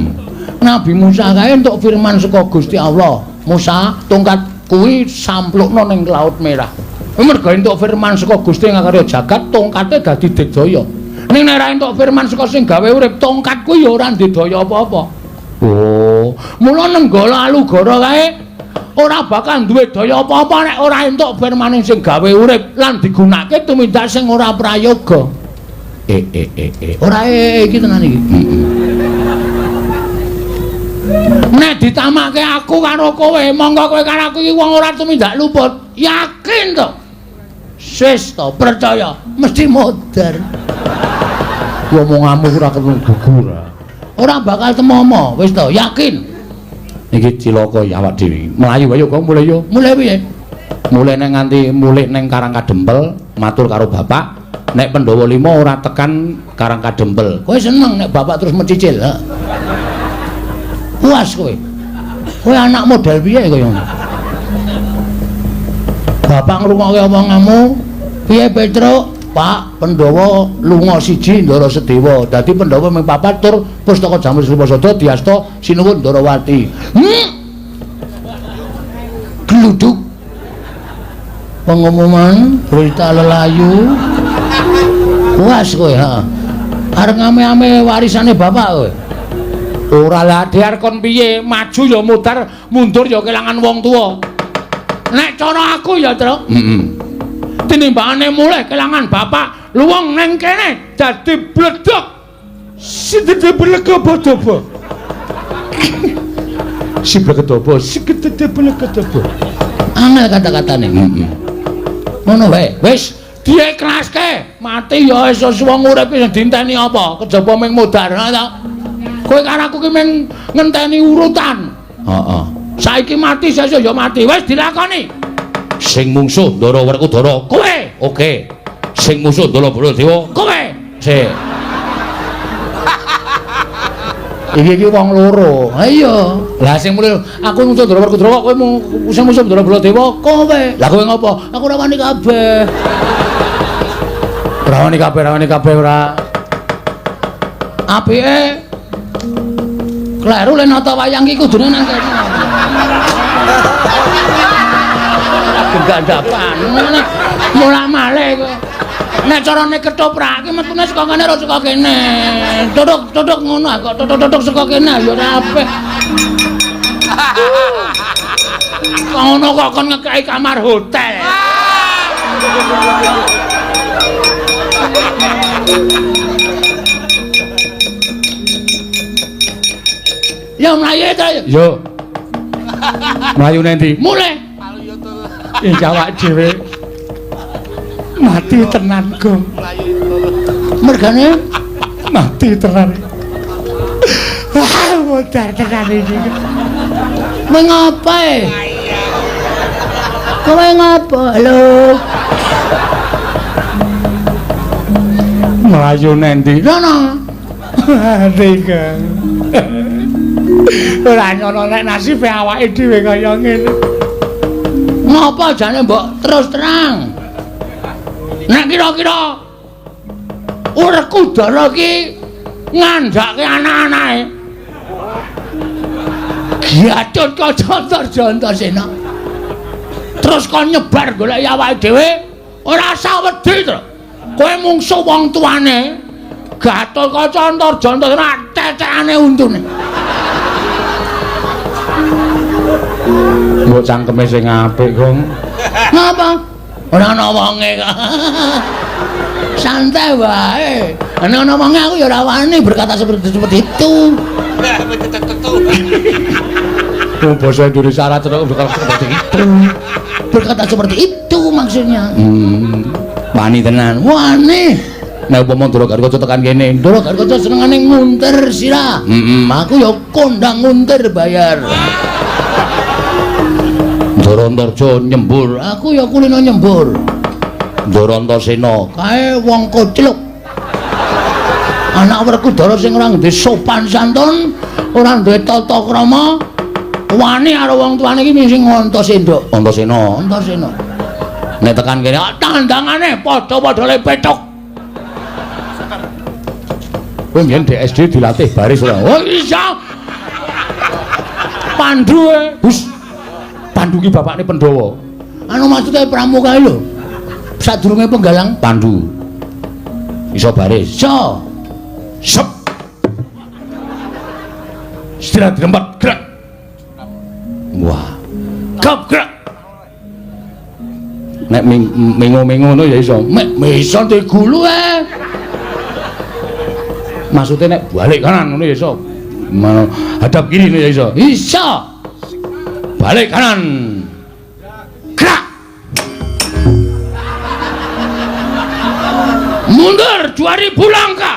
Nabi Musa kae entuk firman saka Gusti Allah. Musa, tongkat kuwi samplukno ning Laut Merah. Mergo entuk firman saka Gusti ngakarya jagat, tongkate dadi digdaya. Ning nek ora entuk firman saka sing gawe urip, tongkat kuwi ya ora ndedaya apa-apa. Oh, Mula Nenggala Alugara kae ora bakal duwe daya apa-apa nek ora entuk firman sing gawe urip lan digunakake tumindak sing ora prayoga. Ora iki tenan iki. Nek ditamake aku karo kowe, monggo kowe karo aku iki wong ora tumindak luput. Yakin to? Wis to, percaya, mesti modar. omonganmu ora ketemu gugur. Ora bakal temomo, wis to, yakin. Iki cilaka ya awak dhewe. Melayu ayo kok mulai yo. Mulai piye? Mulai neng nganti mulih neng Karangkadempel, matur karo bapak. Nek Pandhawa 5 ora tekan Karangkadempel. Kowe seneng nek bapak terus mencicil, ha? Puas kowe. Kowe anak model piye kaya ngono? Bapak ngrungokke omonganmu, piye Petruk? Pak, Pandhawa lunga siji Ndara Sedewa. Dadi Pandhawa ming papat tur pustaka Jamur Sripasada diasta sinuwun Ndarawati. Gluduk. Pengumuman berita lelayu. Puas kowe, ha. Arep ngame-ame warisane bapak kowe. Ora lah diar kon piye, maju ya mudar, mundur ya kelangan wong tuwa. Nek cara aku ya, Truk. Heeh. Tinimbangane mulih kelangan bapak, luwung ning kene dadi bledok. Sidede blegobodhobo. Si blegedobo, si gedhe blegedobo. Angel kata-katane. Heeh. Ngono wae. Wis dieklaske. Mati ya iso wong urip sing dinteni apa? Kejaba ming mudar ta. Kowe karo aku ki ming ngenteni urutan. Heeh. Saiki mati sesuk ya mati. Wis dilakoni. Sing mungsuh Ndara Werkudara. Kowe. Oke. Sing musuh Ndara Baladewa. Kowe. Sik. Iki wong loro. Ha iya. Lah sing mulih aku musuh Ndara Werkudara kok kowe sing musuh Ndara Baladewa kowe. Lah kowe ngopo? Aku ora wani kabeh. Ora wani kabeh ora. Apike kleru len nata wayang iki kudune nang kene. Gendapan. Mula malih kowe. Nek carane ketoprak iki metune saka kene ora saka kene. Duduk ngono kok duduk saka kene ya ora apik. Ngono kok kon ngekeki kamar hotel. Ya mlayu ta. Yo. Mlayu nendi? Mulih. Iki awak dhewe mati tenan, Gong. Mergane Mati tenan. Wah, modar tenan iki. kowe ngapa? Kowe ngapa? Lho. Mlayu nendi? Sono. Mati, ora nyono nek nasibe awake dhewe kaya ngene. Ngapa jane mbok terus terang? Nek kira-kira Werkudara ki ngandhake anak-anake. Giatun Kaca Jantasena. Terus kon nyebar golek awake dhewe, ora usah wedi to. Kowe mungsuh wong tuane. Gatot Kaca Jantasena cecekane untune. Mbok cangkeme sing apik, Gong. Ngapa? Ora ana wonge kok. Santai wae. Nek ana wonge aku ya ora wani berkata seperti itu. Wong basa Indonesia ora berkata seperti itu. Berkata seperti itu maksudnya. Wani tenan. Wani. Nek upama Ndara Garkaca tekan kene, Ndara Garkaca senengane nguntir sira. Aku ya kondang nguntir bayar. Ndara Antarja nyembur, Aku ya kulino nyembur. Ndara Antasena Kae wong kocluk. Anak Werkudara sing ora duwe sopan santun, ora duwe tata krama, wani karo wong tuane iki sing Antasena. Antasena Antasena. nek tekan kene Tandangane padha-padha le petuk. kowe mbiyen DSD dilatih baris ora? Oh iya. Pandu Bus. Pandu ki bapakne Pandhawa. anu maksude pramuka lho. Sadurunge penggalang Pandu. Iso baris. iso. Sep. Istirahat di tempat gerak. Wah. Gap gerak. Nek mengo-mengo ngono ya iso. Mek iso digulu Maksudnya nek balik kanan ngono ya iso. Hadap kiri ngono ya iso. Iso. Balik kanan. Gerak. Mundur 2000 langkah.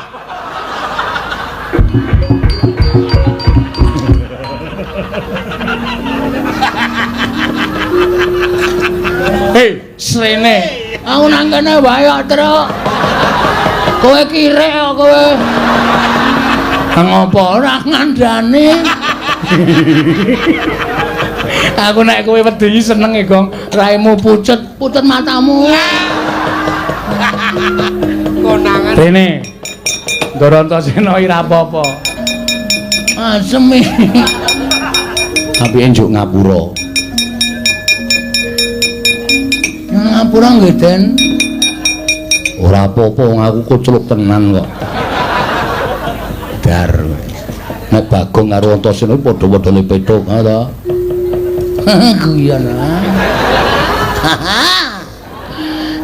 Hei, srene. Aku nang kene wae kok, Truk. Kowe kirek kok kowe. Ngopo ora ngandani? Aku nek kowe wedi seneng e, Gong. Raimu pucet matamu. Konangan. Rene. Ndara Antasena ira apa-apa. Asem. Apike njuk ngapura. Ngapura nggih, Den. Ora apa-apa wong aku kocluk tenan kok. Dar. Nek Bagong karo Antasena padha-padha le petuk, ha to. Guyon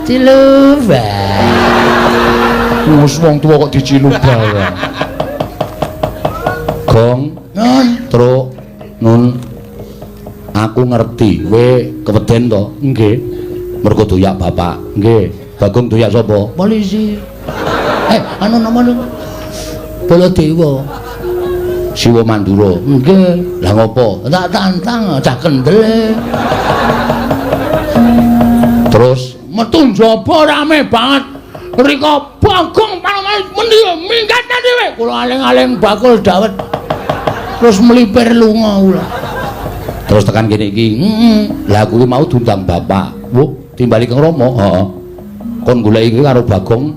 Ciluba. Wis wong tuwa kok diciluba wae. Gong, Nun, Truk, Nun. Aku ngerti, kowe keweden to? Nggih. Mergo doyak bapak. Nggih. Bagong doyak sapa? polisi. Anu namane Baladewa. Siwa Mandura. Nggih. Lah ngopo? Tak tantang cah kendel. Terus Metu njaba rame banget. Rika Bagong panemane mendi minggat dhewe. Kula aling-aling bakul dawet. Terus melipir lunga kula. terus tekan kene iki. Lah kuwi mau diundang bapak. Wuh, timbali Kang Rama. Heeh. Kon golek iki karo Bagong.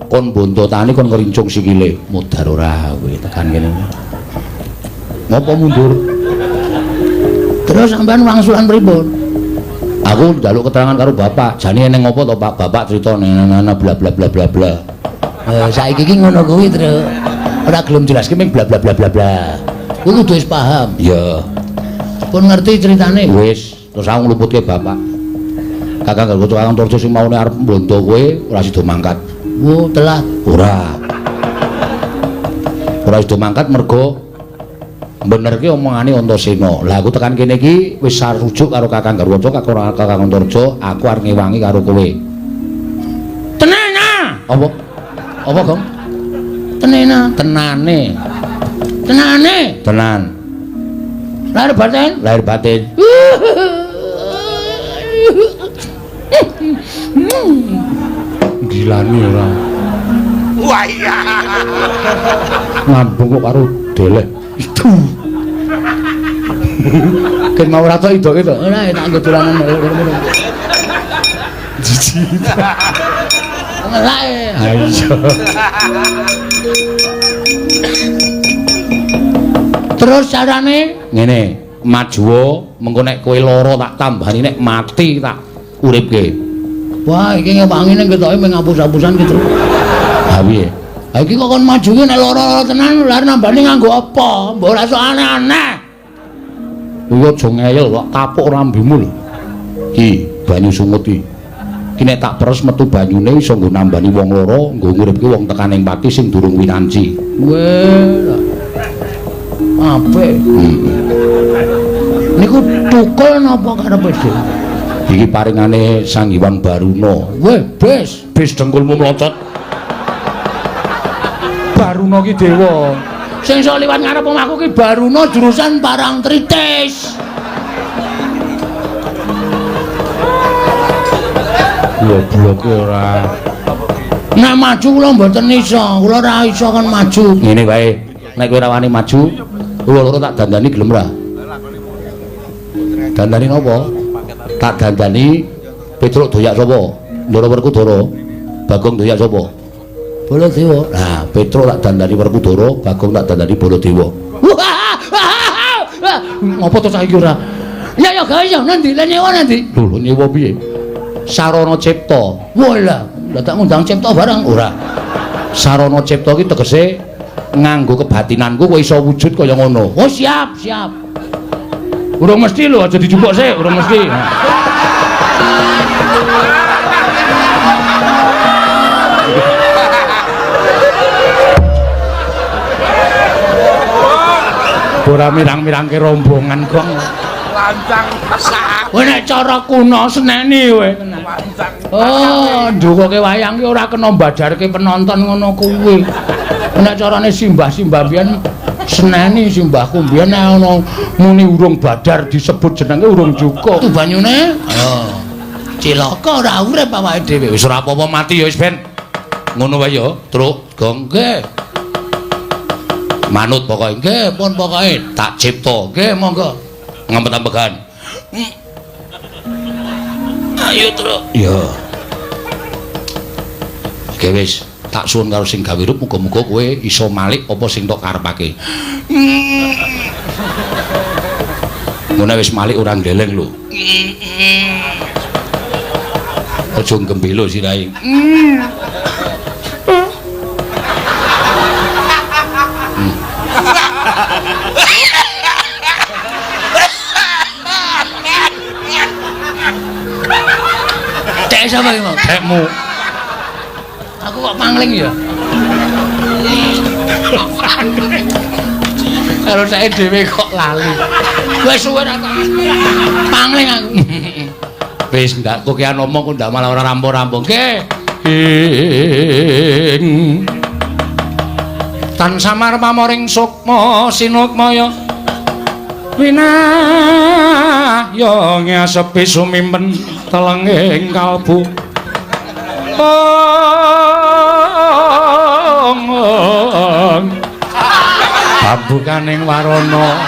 Kon bonto tani kon ngerincung sikile. Mudhar ora kowe tekan kene. Ngopo mundur? Terus sampean wangsulan pripun? Aku njaluk keterangan karo bapak. Jane eneng ngopo to, Pak? Bapak crita nana bla bla bla bla bla. Saiki iki ngono kuwi, Truk. Ora gelem jelaske ming bla bla bla bla bla. Kuwi kudu wis paham. Ya, Pun ngerti ceritane. wis. Terus aku ngluputke bapak. Kakang Garkaca Kakang Antarja sing maune arep mbondo kowe ora sida mangkat. Wo telat. Ora. Ora sida mangkat mergo benerke omongane Antasena. Lah aku tekan kene iki wis sarujuk karo Kakang Garkaca, Kakang Antarja, aku arep ngewangi karo kowe. Tenana. Apa? Apa, Gong? Tenena. Tenane. Tenane. Tenan. Lahir batin. Lahir batin. Gilane ora. Wah iya. Ngambung kok karo delek. Itu. Ken mau ora tok idoke to. Ora tak nggo dolanan. Jiji. Ngelae. Ayo. Terus carane Ngene, maju mengko nek kowe lara tak tambani nek mati tak uripke. wah iki ngewangine ketoke mung ngapus-apusan gitu. Ha piye? Ha iki kok kon maju ki nek lara tenan lare nambani nganggo apa? Mbok ora sok aneh-aneh. Kuwi aja ngeyel kok kapuk rambemu lho. Ki, banyu sungut iki. Ki nek tak peres metu banyune iso nggo nambani wong lara, nggo nguripke wong tekaning pati sing durung winanci. Weh. Apik. Niku tukul napa karepe Dik? Iki paringane Sang Hyang Baruna. Weh, bis. Bis dengkulmu mlocot. Baruna ki dewa. Sing iso liwat ngarep omahku ki Baruna jurusan Parangtritis. Goblok ora. Nek maju kula mboten iso, kula ora iso kan maju. Ngene wae, nek kowe ora wani maju, kula loro tak dandani gelem ora? Dandani napa? Tak dandani Petruk doyak sapa? Ndara Werkudara. Bagong doyak sapa? Baladewa. Nah, Petruk tak dandani Werkudara, Bagong tak dandani Baladewa. Ngopo to saiki ora? Ya gawe ya nanti, lan nyewa nanti. Lho, nyewa piye? Sarana Cipta. Walah, lah tak ngundang Cipta barang ora. Sarana Cipta ki tegese nganggo kebatinanku kowe iso wujud kaya ngono. Oh, siap, siap. Urung mesti lho, aja dijupuk sik, urung mesti. Ora mirang-mirangke rombongan kok. Lancang sak. Kowe nek cara kuno seneni kowe. Oh, ndukuke wayang ki ora kena mbadarke penonton ngono kuwi. Nek carane simbah-simbah biyen seneni simbahku biyen nek ana muni urung badar disebut jenenge urung cukup. Tu banyune? Ayo. Cilaka ora urip awake dhewe. Wis ora apa-apa mati ya wis ben. Ngono wae ya, Truk. Gong nggih. Manut pokoke nggih, pun pokoke tak cipta. Nggih, monggo. Ngempet-ampekan. Ayo, Truk. Ya. Oke wis, tak suwun karo sing gawe rup muga-muga kowe iso malik apa sing tok karepake. Ngono wis malik ora ndeleng lho. Aja gembelo sirahe. Cek sapa iki, Mang? Cekmu. Aku kok pangling ya? Kalau saya dhewe kok lali. Wis suwe ra pangling aku. Wis ndak kok kian ngomong kok ndak malah ora rampung-rampung. Nggih. Tan samar pamoring sukma sinukmaya. Winah yo ngesepi sumimpen telenging kalbu. Pambukaning warana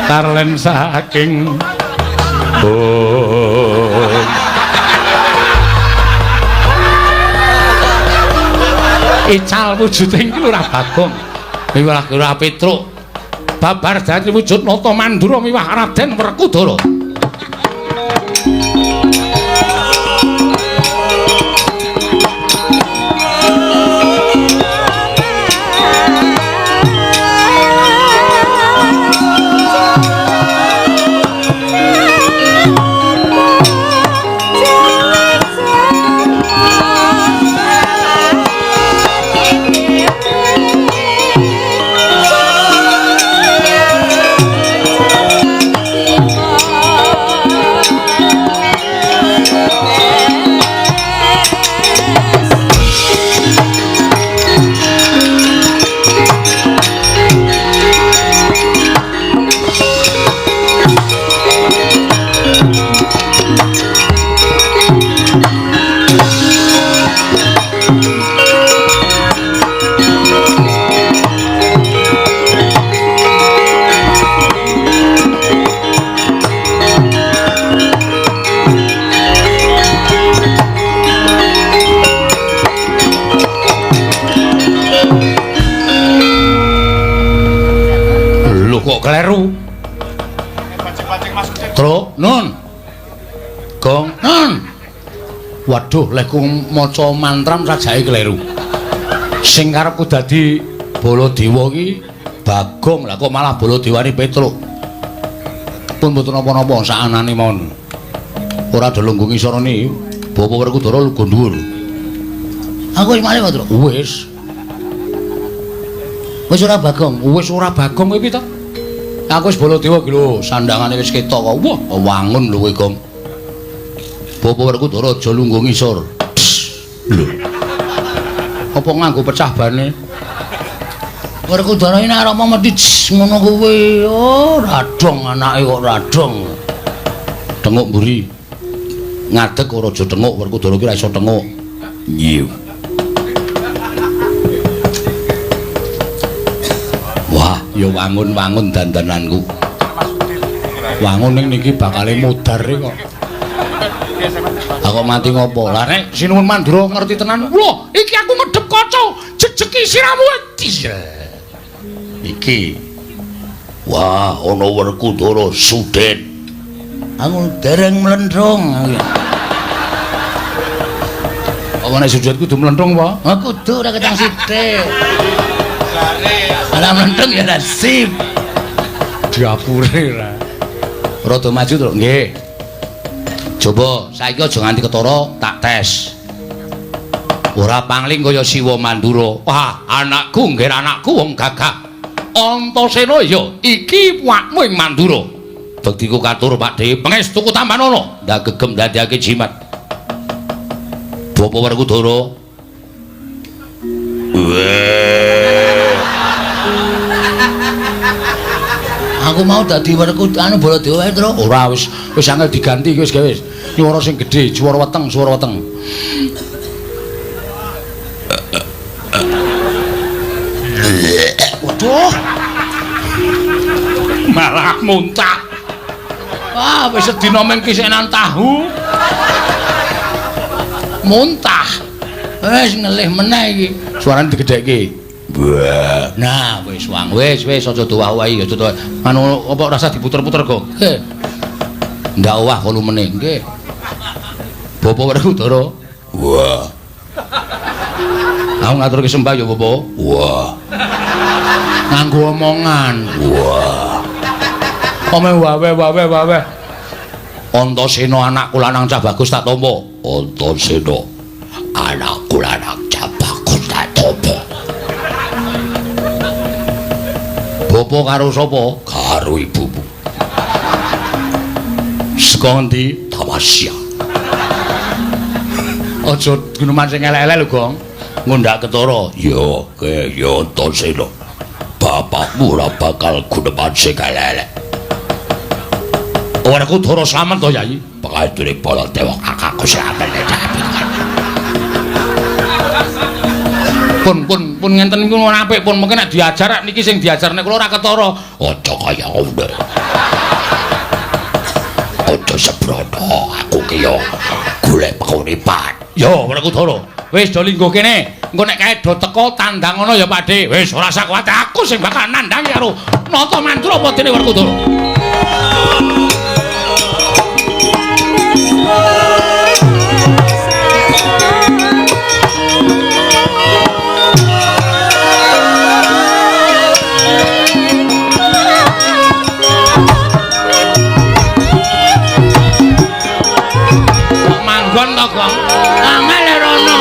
karlen saking ical wujuding iki ora Bagong miwah ora Petruk babar dadi wujud nata Mandura miwah Raden Werkudara. Kleru. Truk, Nun. Gong, Nun. Waduh, lek ku maca mantram sajake kleru. Sing karepku dadi Baladewa ki Bagong, lah kok malah Baladewane Petruk. Pun mboten napa-napa sakanane mawon. Ora delunggung isara niki, Bapak Werkudara lugu dhuwur. Aku wis malih, Truk. Wis. Wis ora Bagong, wis ora Bagong kowe piye to? Aku wis Baladewa ki lho, sandangane wis ketok kok. Wah, wangun lho kowe, Gong. Bapak Werkudara aja lungguh ngisor. Lho. Apa nganggo pecah bane? Werkudara ini arep mesti ngono kuwi. Oh, radong anake kok radong. Tenguk mburi. Ngadeg ora aja tenguk, Werkudara ki ora iso tenguk. Nyiu. Wah, ya wangun-wangun dandananku. Wangun ning niki bakale mudar kok. Aku mati ngopo? Lah nek Sinuwun Mandura ngerti tenan. Lho, iki aku ngedep kaca, jejeki siramu. Iki. Wah, ana Werkudara Sudet. Aku dereng mlendrong. Apa nek Sudet kudu mlendrong apa? Ha kudu ora ketang sithik. Lah mlendrong ya ra sip. Diapure ra. Rada maju to, nggih. Coba saiki aja nganti ketara tak tes. Ora pangling kaya Siwa Mandura. Wah, anakku nggih anakku wong gagah. Antasena ya iki wakmu ing Mandura. Bektiku katur Pakde, pangestuku tambanono ndak gegem ndadekake jimat. Bapa Werkudara. Aku mau dadi Werkudara anu Baladewa wae, Tru. Ora wis angel diganti iki wis gawe. Swara sing gedhe, swara weteng, swara weteng. Waduh. Malah muntah. Wah, wis sedina ming kisenan tahu. Muntah. Wis ngelih meneh iki. Suarane digedhekke. Nah, wis wang, wis aja dowah-wahi, aja dowah. Anu apa rasa diputer-puter kok. Nggih. Ndak owah volumene, nggih. Bapak Werkudara. Wah. Aku ngaturke sembah ya, Bapak. Wah. Nganggo omongan. Wah. Ome wawe. Antasena anakku lanang cah bagus tak tampa. Antasena anakku lanang cah bagus tak tampa. Bapak karo sapa? Karo ibumu. Saka endi? Tamasya. Aja guneman sing elek-elek lho, Gong. Ngundak ketara. Ya, ya Antasena. Bapakmu ora bakal guneman sing elek-elek. Werkudara slamet to, Yai. Pakadure Baladewa kakakku slamet tapi. Pun ngenten niku ora apik pun mungkin nek diajar niki sing diajarne kula ora ketara. Aja kaya ngono. Aja sebrono aku ki yo golek penguripan. Yo Werkudara, wis do linggo kene. Engko nek kae do teko tandang ngono ya Pakde. Wis ora usah kuwat aku sing bakal nandangi karo Nata Mandura apa dene Werkudara. Manggon to, Gong. Angel rono.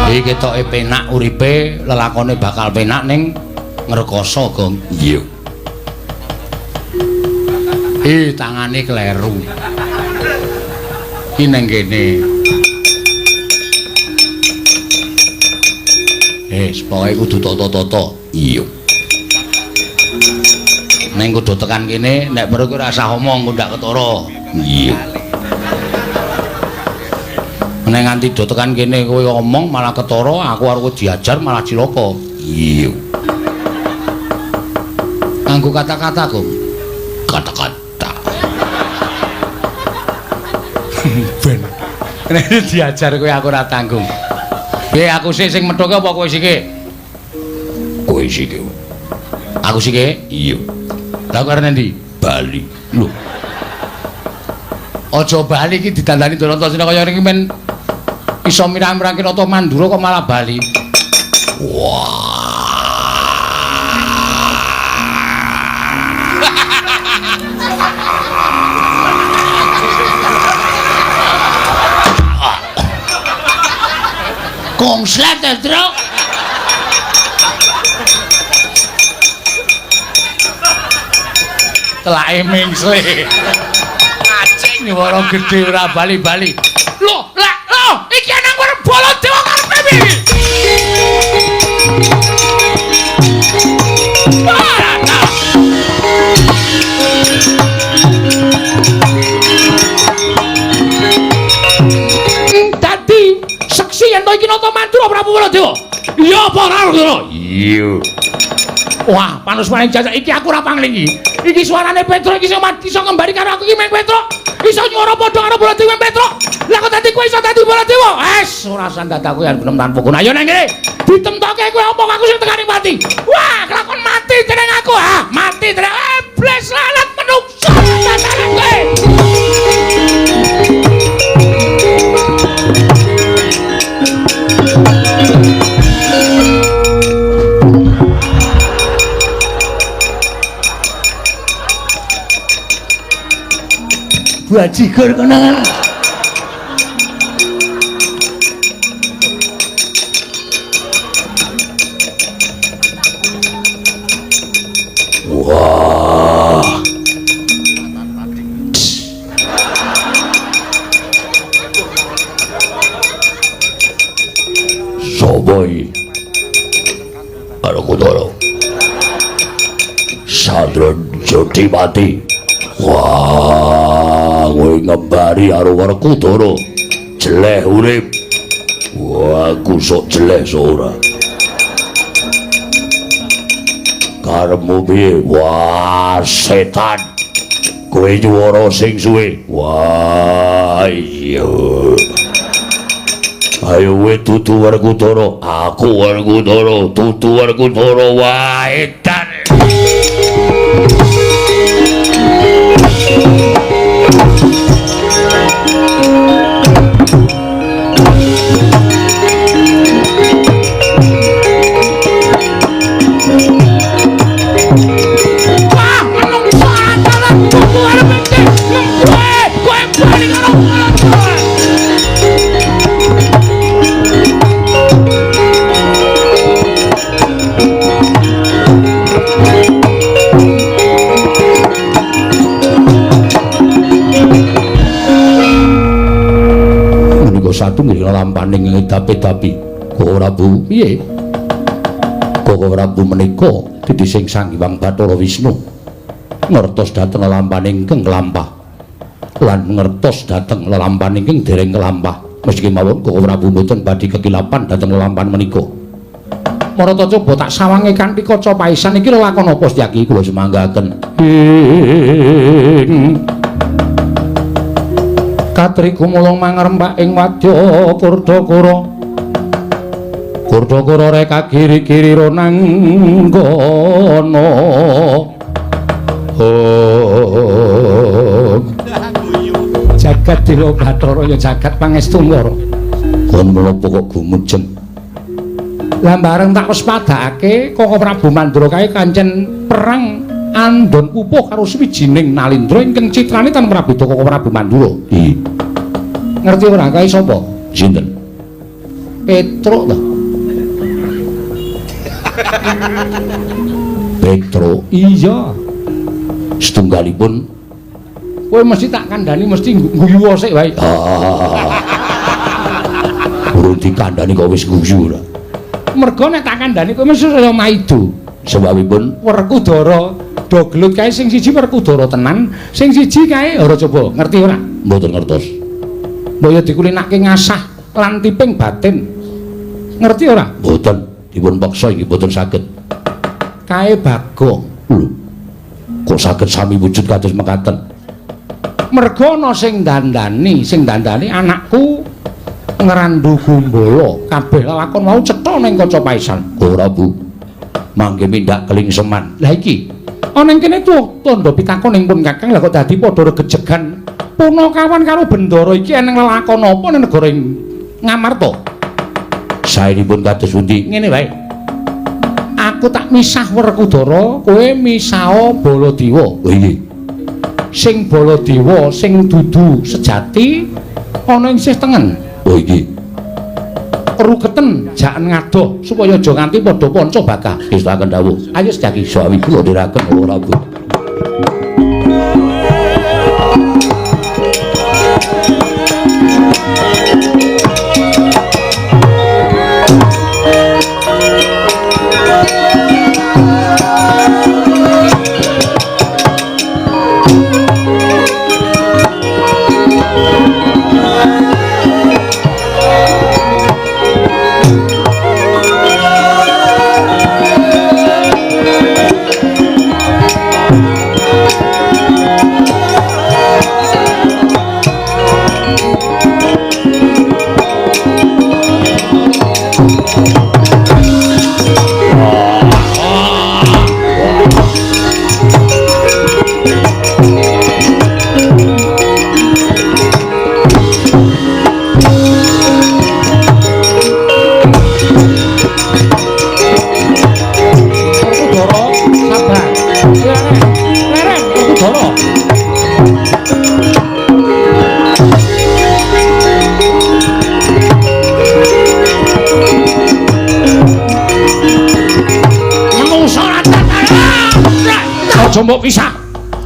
Iki ketoke penak uripe, lelakone bakal penak ning ngrekoso, Gong. Iya. Tangane kleru. Ki nang kene. Pokoke kudu tata-tata. Iya. Ning kudu tekan kene, nek perlu ora usah omong, ndak ketara. Iya. Nek nganti do tekan kene kowe ngomong malah ketara, aku arep diajar malah cilaka. Iya. Nganggo kata-kata, Gong. Kata-kata. Ben. Nek diajar kowe aku ora tanggung. Piye aku sing methoke apa kowe sike? Kowe sike. Aku sike? Iya. Lah kok arep ndi? Bali. Lho. Aja bali iki didandani Antasena kaya ngene men iso mirang-mirangke Nata Mandura kok malah bali. Wah. Kongslet, Tru. Lae mengsle. Acing Nyuwara gedhe ora bali-bali. Lho, iki nang Werkala Dewa karepe piye? Dadi seksi yen to iki nata mantura Prabu Baladewa. Iya apa ora ngono? Iya. Wah, panus-paning jajak iki aku ora pangling iki. Iki suarane Petro iki iso ngembari karo aku iki meng Petro. Iso nyuara padha karo Baladewa Petro. Lah kok dadi kowe iso dadi Baladewa? Ora usah dadaku yen benem tanpa guna. Ayo nang kene. Ditemtoke kowe omong aku sing tekani mati. Wah, kelakon mati jeneng aku. Mati jeneng bles lalat menungso. Dadakan kowe. Bajigur kenangan. Wah. Soboy. Arukudoro. Sadron Joti mati. Wah, kowe ngembari karo Werkudara. Jeleh urip. Wah, aku sok jeleh ora. Karepmu piye? Wah, setan. Kowe nyuwara sing suwe. Wah, iya. Ayo kowe tutu Werkudara. Aku Werkudara, tutu Werkudara. Wah, edan. Satunggiling lampaning ngedapi-dapi Koko Prabu piye? Koko Prabu menika dadi sing Sang Hyang Bathara Wisnu ngertos dhateng lelampaning ingkang lampah lan ngertos dhateng lelampaning ingkang dereng lampah meski mawon Koko Prabu mboten badhe kekilapan dhateng lelampahan menika. Marata coba tak sawange kanthi kaca paisan iki lelakon apa Setyaki kula semanggaken. Katriku mulung mangrembak ing wadya Kurdakara. Kurdakara reka giri-giri ronanggana. Jagat Dewa Bathara ya jagat pangestungara. Kon menapa kok gumujeng. Lah bareng tak wis padhake Koko Prabu Mandura kae kancen perang andon pupuh karo swijining nalindra ingkang citrane tan Prabu Koko Prabu Mandura. Ngerti ora kae sapa? Sinten? Petro to. Petro, iya. Setunggalipun kowe mesti tak kandhani mesti guyu sik wae. Urung dikandhani kok wis guyu ora. Mergo nek tak kandhani kowe mesti kaya maido. Sebabipun Werkudara doglut kae sing siji Werkudara tenan, sing siji kae ora coba ngerti ora? Mboten ngertos. Mbok ya dikulinake ngasah lan tiping batin. Ngerti ora? Mboten. Dipun paksa iki mboten saged. Kae Bagong. Lho. Kok saged sami wujud kados mekaten? Merga ana sing dandani anakku ngrandu gumbala. Kabeh lakon mau cetha ning kaca paisan. Ora, Bu. Mangke mindak kelingseman. Lah iki ana ing kene tandha pitakon ing pun Kakang lha kok dadi padha regejegan punakawan karo Bendara iki eneng lelakon apa ning negara ing Ngamarta? Saenipun kados pundi? Ngene wae. Aku tak misah Werkudara, kowe misah Baladewa. Oh iya. Sing Baladewa sing dudu sejati ana ing sisih tengen. Oh iya. Rugeten jaken ngadoh supaya aja nganti padha panca bakah. Istirahaken dawuh. Ayo Setyaki sawi kula ndherekaken ora Bu. mbok pisah.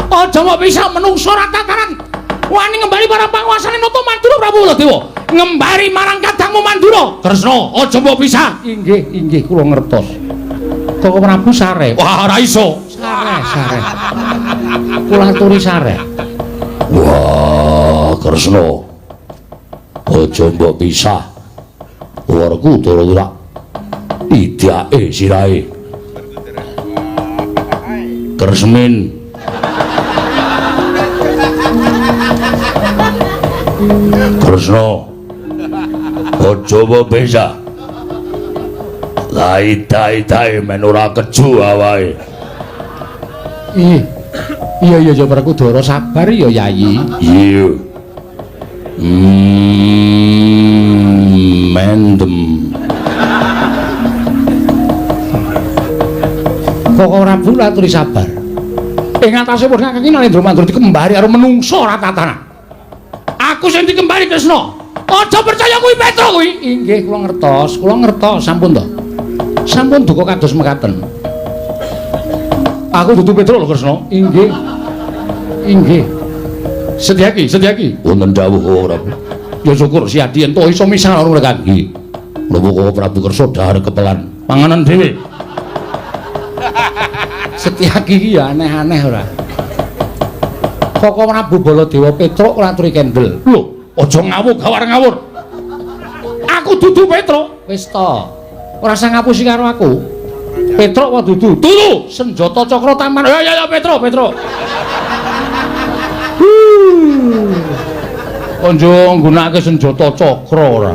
Aja mbok pisah menungso ra tataran. Wani ngembali para panguasane Nata Mandura Prabu Baladewa. Ngembari marang kadangmu Mandura. Kresna, aja mbok pisah. Inggih, kula ngertos. Kok Prabu sare. Wah, ora iso. Sare. Kula aturi sare. Wah, Kresna. Aja mbok pisah. Werkudara ora idake sirahe. Kresmin. Kresna. Aja mbok pisah. Lai-tai men ora keju awake. Iya Werkudara sabar ya Yayi. Iya. Mendem. Kok ora Prabu aturi sabar. Ing atase pun Kakang Narendra Mandura dikembari karo menungso ora tatanan. Aku sing dikembari Kresna. Aja percaya kuwi Petra kuwi. Inggih kula ngertos, sampun to. Sampun duka kados mekaten. Aku dudu Petra lho Kresna. Inggih. Sedyaki. Wonten dawuh ora. Ya syukur si Adi ento iso misah karo mereka. Nggih. Napa Prabu Kersa dahar kepelan panganan dhewe. Setyaki iki ya aneh-aneh ora. Kok Prabu Baladewa Petruk ora aturi kendel. Lho, aja ngawur gawar-ngawur. Aku dudu Petruk. Wis to. Ora usah ngapusi karo aku. Petruk wae dudu. Turu senjata cakra taman. Ya Petruk. Konjo nggunakake senjata cakra ora.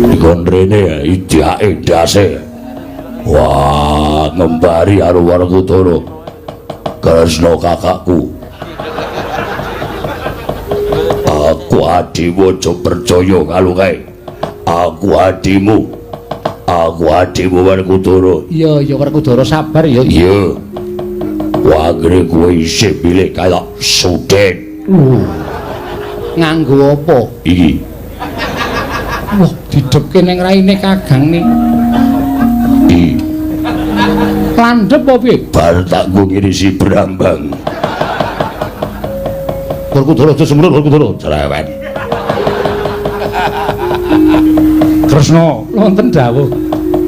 Dikon rene idake ndase. Wah, ngembari karo Werkudara. Kresna kakakku. Aku adimu aja percaya karo kae. Aku adimu Werkudara. Iya Werkudara sabar ya. Iya. Wagre kowe isih pilih kaya sudet. Nganggo apa? Iki. Wah, didepke ning raine Kakang ning. Landhep apa piye? Bar tak ngirisi Brambang. Werkudara aja semrut Werkudara. Cerewet. Kresna, wonten dawuh.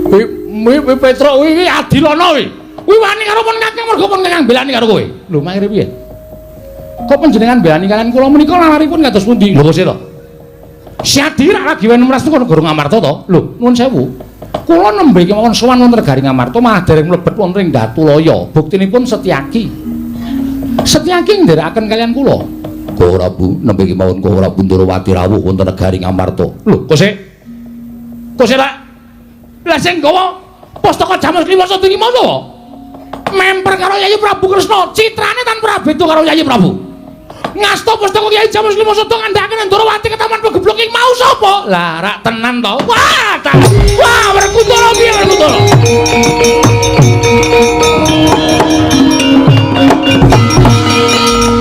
Kuwi Petruk kuwi adilana kuwi. Kuwi wani karo pun Kakang mergo pun Kakang belani karo kowe. Lho, mangkene piye? Kok panjenengan belani kalian kula menika laripun kados pundi? Lho, kok to? Si Adi lagi wen mras niku Negara Ngamarta to. Lho, nuwun sewu. Kula nembe kemawon sowan wonten Negari Ngamarta malah dereng mlebet wonten ing Datulaya. Buktinipun Setyaki. Setyaki ndherekaken kalian kula. Kok ora Bu, nembe kemawon kok ora Bundurawati rawuh wonten Negari Ngamarta. Lho, kok sik lah sing gawa pustaka Jamus Lima Satu iki mau memper karo Yayi Prabu Kresna, citrane tanpa beda karo Yayi Prabu. Ngasta pustaka Yayi Jamus Lima Satu ngandhakaken Ndrawati ke taman pegeblok iki mau sapa? Lah rak tenan to. Wah, Werkudara piye Werkudara?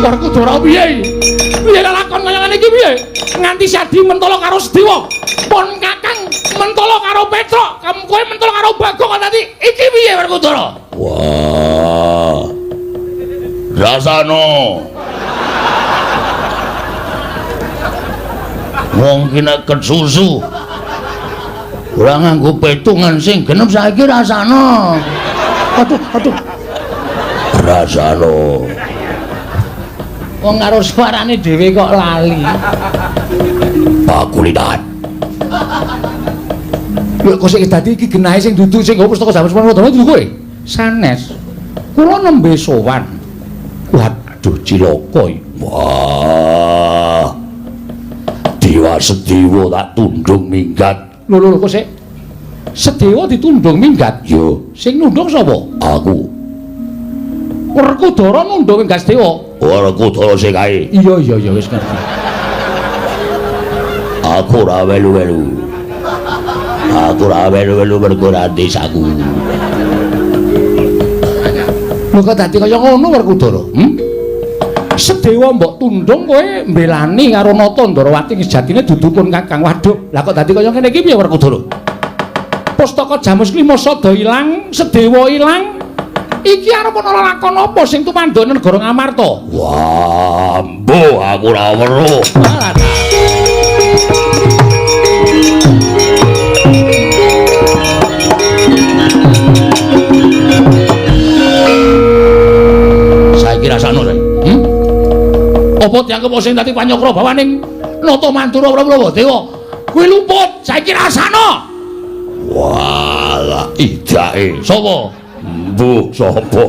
Werkudara piye? Piye lakon kaya ngene iki piye? Nganti Sadi mentala karo Sedewa. Pun Kakang mentala karo Petruk, kowe mentala karo Bagong tadi. Iki piye Werkudara? Wah. Rasano. Wong ki nek susu ora nganggo petungan sing genep saiki rasano. Aduh. Rasano. Wong karo suarane dhewe kok lali. Pakulitan. Lho kok sik dadi iki genahe sing dudu sing nggo pustaka Jamus Lima Satu dudu kowe? Sanes. Kula nembe sowan. Waduh cilaka iki. Wah. Dewa Sedewa tak tundung minggat. Lho kok sik Sedewa ditundung minggat? Yo, Sing nundung sapa? aku. Werkudara nundung minggat Sedewa. Werkudara sing kae. Iya wis ngerti. Aku ora welu-welu. Mergo ra desaku. Lho kok dadi kaya ngono Werkudara? Sedewa mbok tundung kowe mbelani karo Nata Ndarawati sejatine dudukun Kakang. Waduh, lah kok dadi kaya ngene iki piye Werkudara? Pustaka Jamus Klima Sada ilang, Sedewa ilang. Iki arep ana lakon apa sing tumandhane negara Ngamarta? Wah, mbuh aku ora weruh. Saiki rasane rek. Apa dianggep sing dadi panyokra bawaning Nata Mantura Prabu Dewa? Kuwi luput, saiki rasane. Walah, idake. Sapa? Mbuh sapa?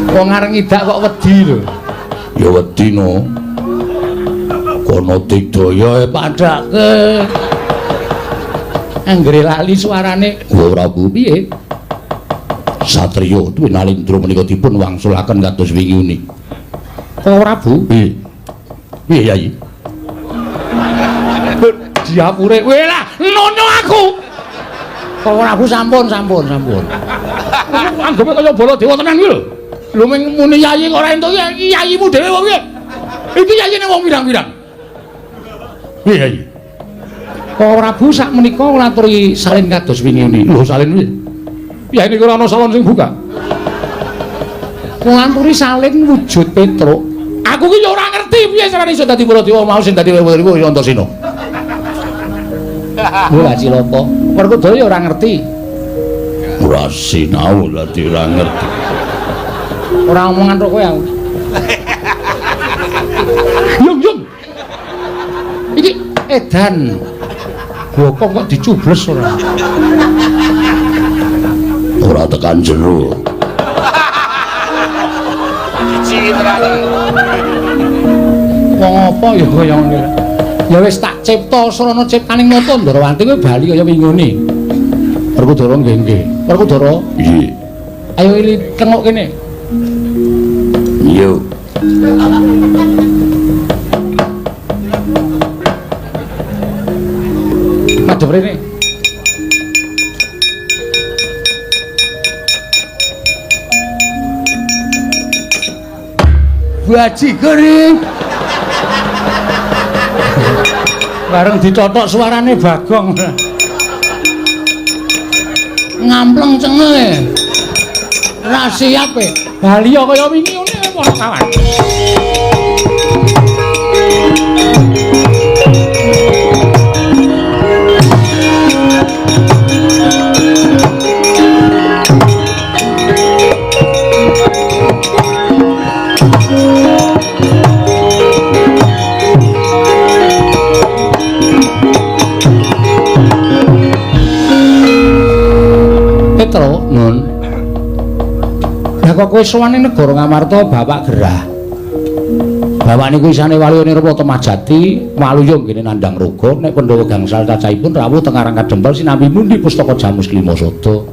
Wong areng idak kok wedi lho. Ya wedi no. Kono Digdaya Padhake. Anggere lali suarane. Prabu piye? Satriya Twinalindra menika dipun wangsulaken kados wingi uni. Prabu, Piye? Piye Yai? diapure kowe lah nono aku. Prabu sampun. Anggepe kaya Baladewa tenan kuwi lho. Lho muni yai kok ora entuk iki yaimu dhewe wong iki. Iki yaine wong pirang-pirang. Piye Yai? Prabu sak menika ngaturi salin kados wingi uni. Lho salin piye? Ya ini ora ana salon sing buka. Ngaturi salin wujud Petruk. Aku ki ya ora ngerti piye carane iso dadi Baladewa mau sing dadi wewe-wewe Antasena. Lha Cilaka, Werkudara ya ora ngerti. Ora sinau dadi ora ngerti. Ora omongan karo kowe aku. Yung. Iki edan. Bokong kok dicubles ora. Ora tekan jero. Wong apa ya kaya ngene. Ya wis tak cipta srana ciptaning Nata Ndarawati kowe bali kaya wingune. Werkudara nggih. Werkudara, Piye? ayo ili tengok kene. Yo. Madhep rene. Bajigur iki. Bareng ditotok suarane Bagong. Ngampleng cengenge. Ra siap e. Bali kaya wingi ngene wartawan. Petro, Nun. Lah kok kowe sowan ning negara Ngamarta Bapak Gerah. Bapak niku isane wali Nirwata Majati, Waluyung ngene nandhang roga, nek Pandhawa gangsal cacahipun rawuh teng Karang Kadempel sinambi mundi Pustaka Jamus Klima Sada.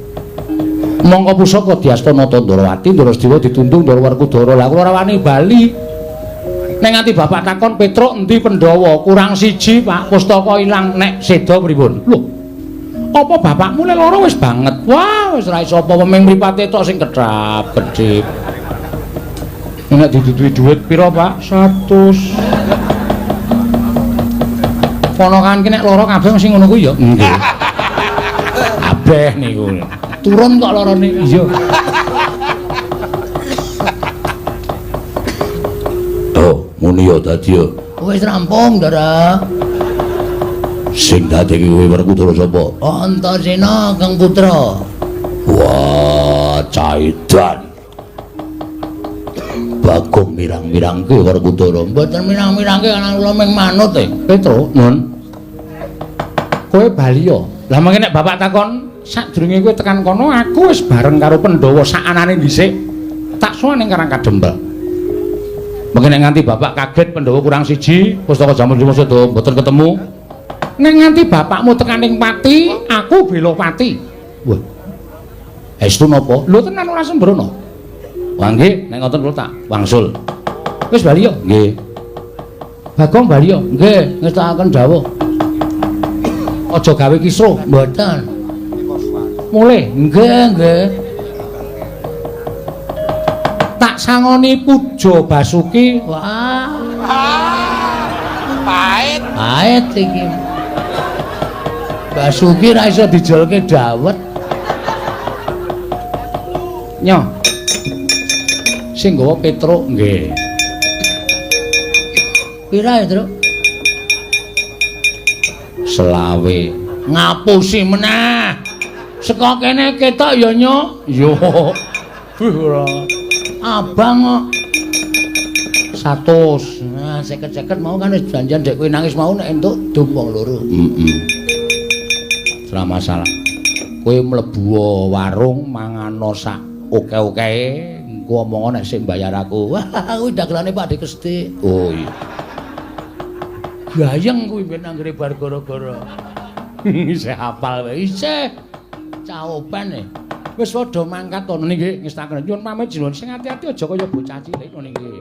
Mongko pusaka diasta Nata Ndarawati, Ndarasedewa ditundung Ndara Werkudara. Lah kula ora wani bali. Nek nganti Bapak takon Petruk endi Pandhawa? Kurang siji, Pak. Pustaka ilang nek seda pripun? Lho. Apa bapakmu le lara wis banget? Wah, wis ra iso apa ming mripate tok sing kedap-kedhip. Nek dituduhi dhuwit pira, Pak? 100. Ponakan ki nek lara kabeh mesti ngono kuwi ya? Nggih. Kabeh niku. Turun kok larane. Iya. Oh, muni ya dadi ya. Wis rampung, Ndara. Sing dadi kowe Werkudara sapa? Antasena Kang Putra. Wah, caidan. Bagong mirang-mirangke Werkudara. Mboten mirang-mirangke ana kula ming manut e. Petro, Nun. Kowe bali ya. Lah mengke nek bapak takon sadurunge kowe tekan kono aku wis bareng karo Pandhawa sak anane dhisik. Tak sowan ning Karang Kadempel. Mengke nek nganti bapak kaget Pandhawa kurang siji, Pustaka Jamus Klima Sada mboten ketemu. Nek nganti bapakmu tekaning pati, aku bela pati. Wah. Estu napa? Lho tenan ora sembrono. Wah nggih, nek ngoten kula tak wangsul. Wis bali yo? Nggih. Bagong bali yo? Nggih, ngestakaken dawuh. Aja gawe kisruh, mboten. Mulih? Nggih. tak sangoni Puja Basuki. Wah. Pahit. Pahit iki. Basuki ra iso dijolke dawet. Nyo. Sing nggawa Petruk nggih. Pira ya, Truk? 20. Ngapusi meneh. Saka kene ketok ya, Nyo. Yo. Ora. Abang kok. 100. Nah, 50-50 mau kan wis janjian dek kowe nangis mau nek entuk dum wong loro. Ora masalah. Kowe mlebu warung mangano sak oke-okee, engko omong nek sik mbayar aku. Wah, kuwi dagelane Pak De Kesti. Oh iya. Gayeng kuwi ben anggere bar gara-gara. Isih hafal wae isih. Caopan e. Wis padha mangkat to niki ngestaken. Nyuwun pamit jenengan sing ati-ati aja kaya bocah cilik niki.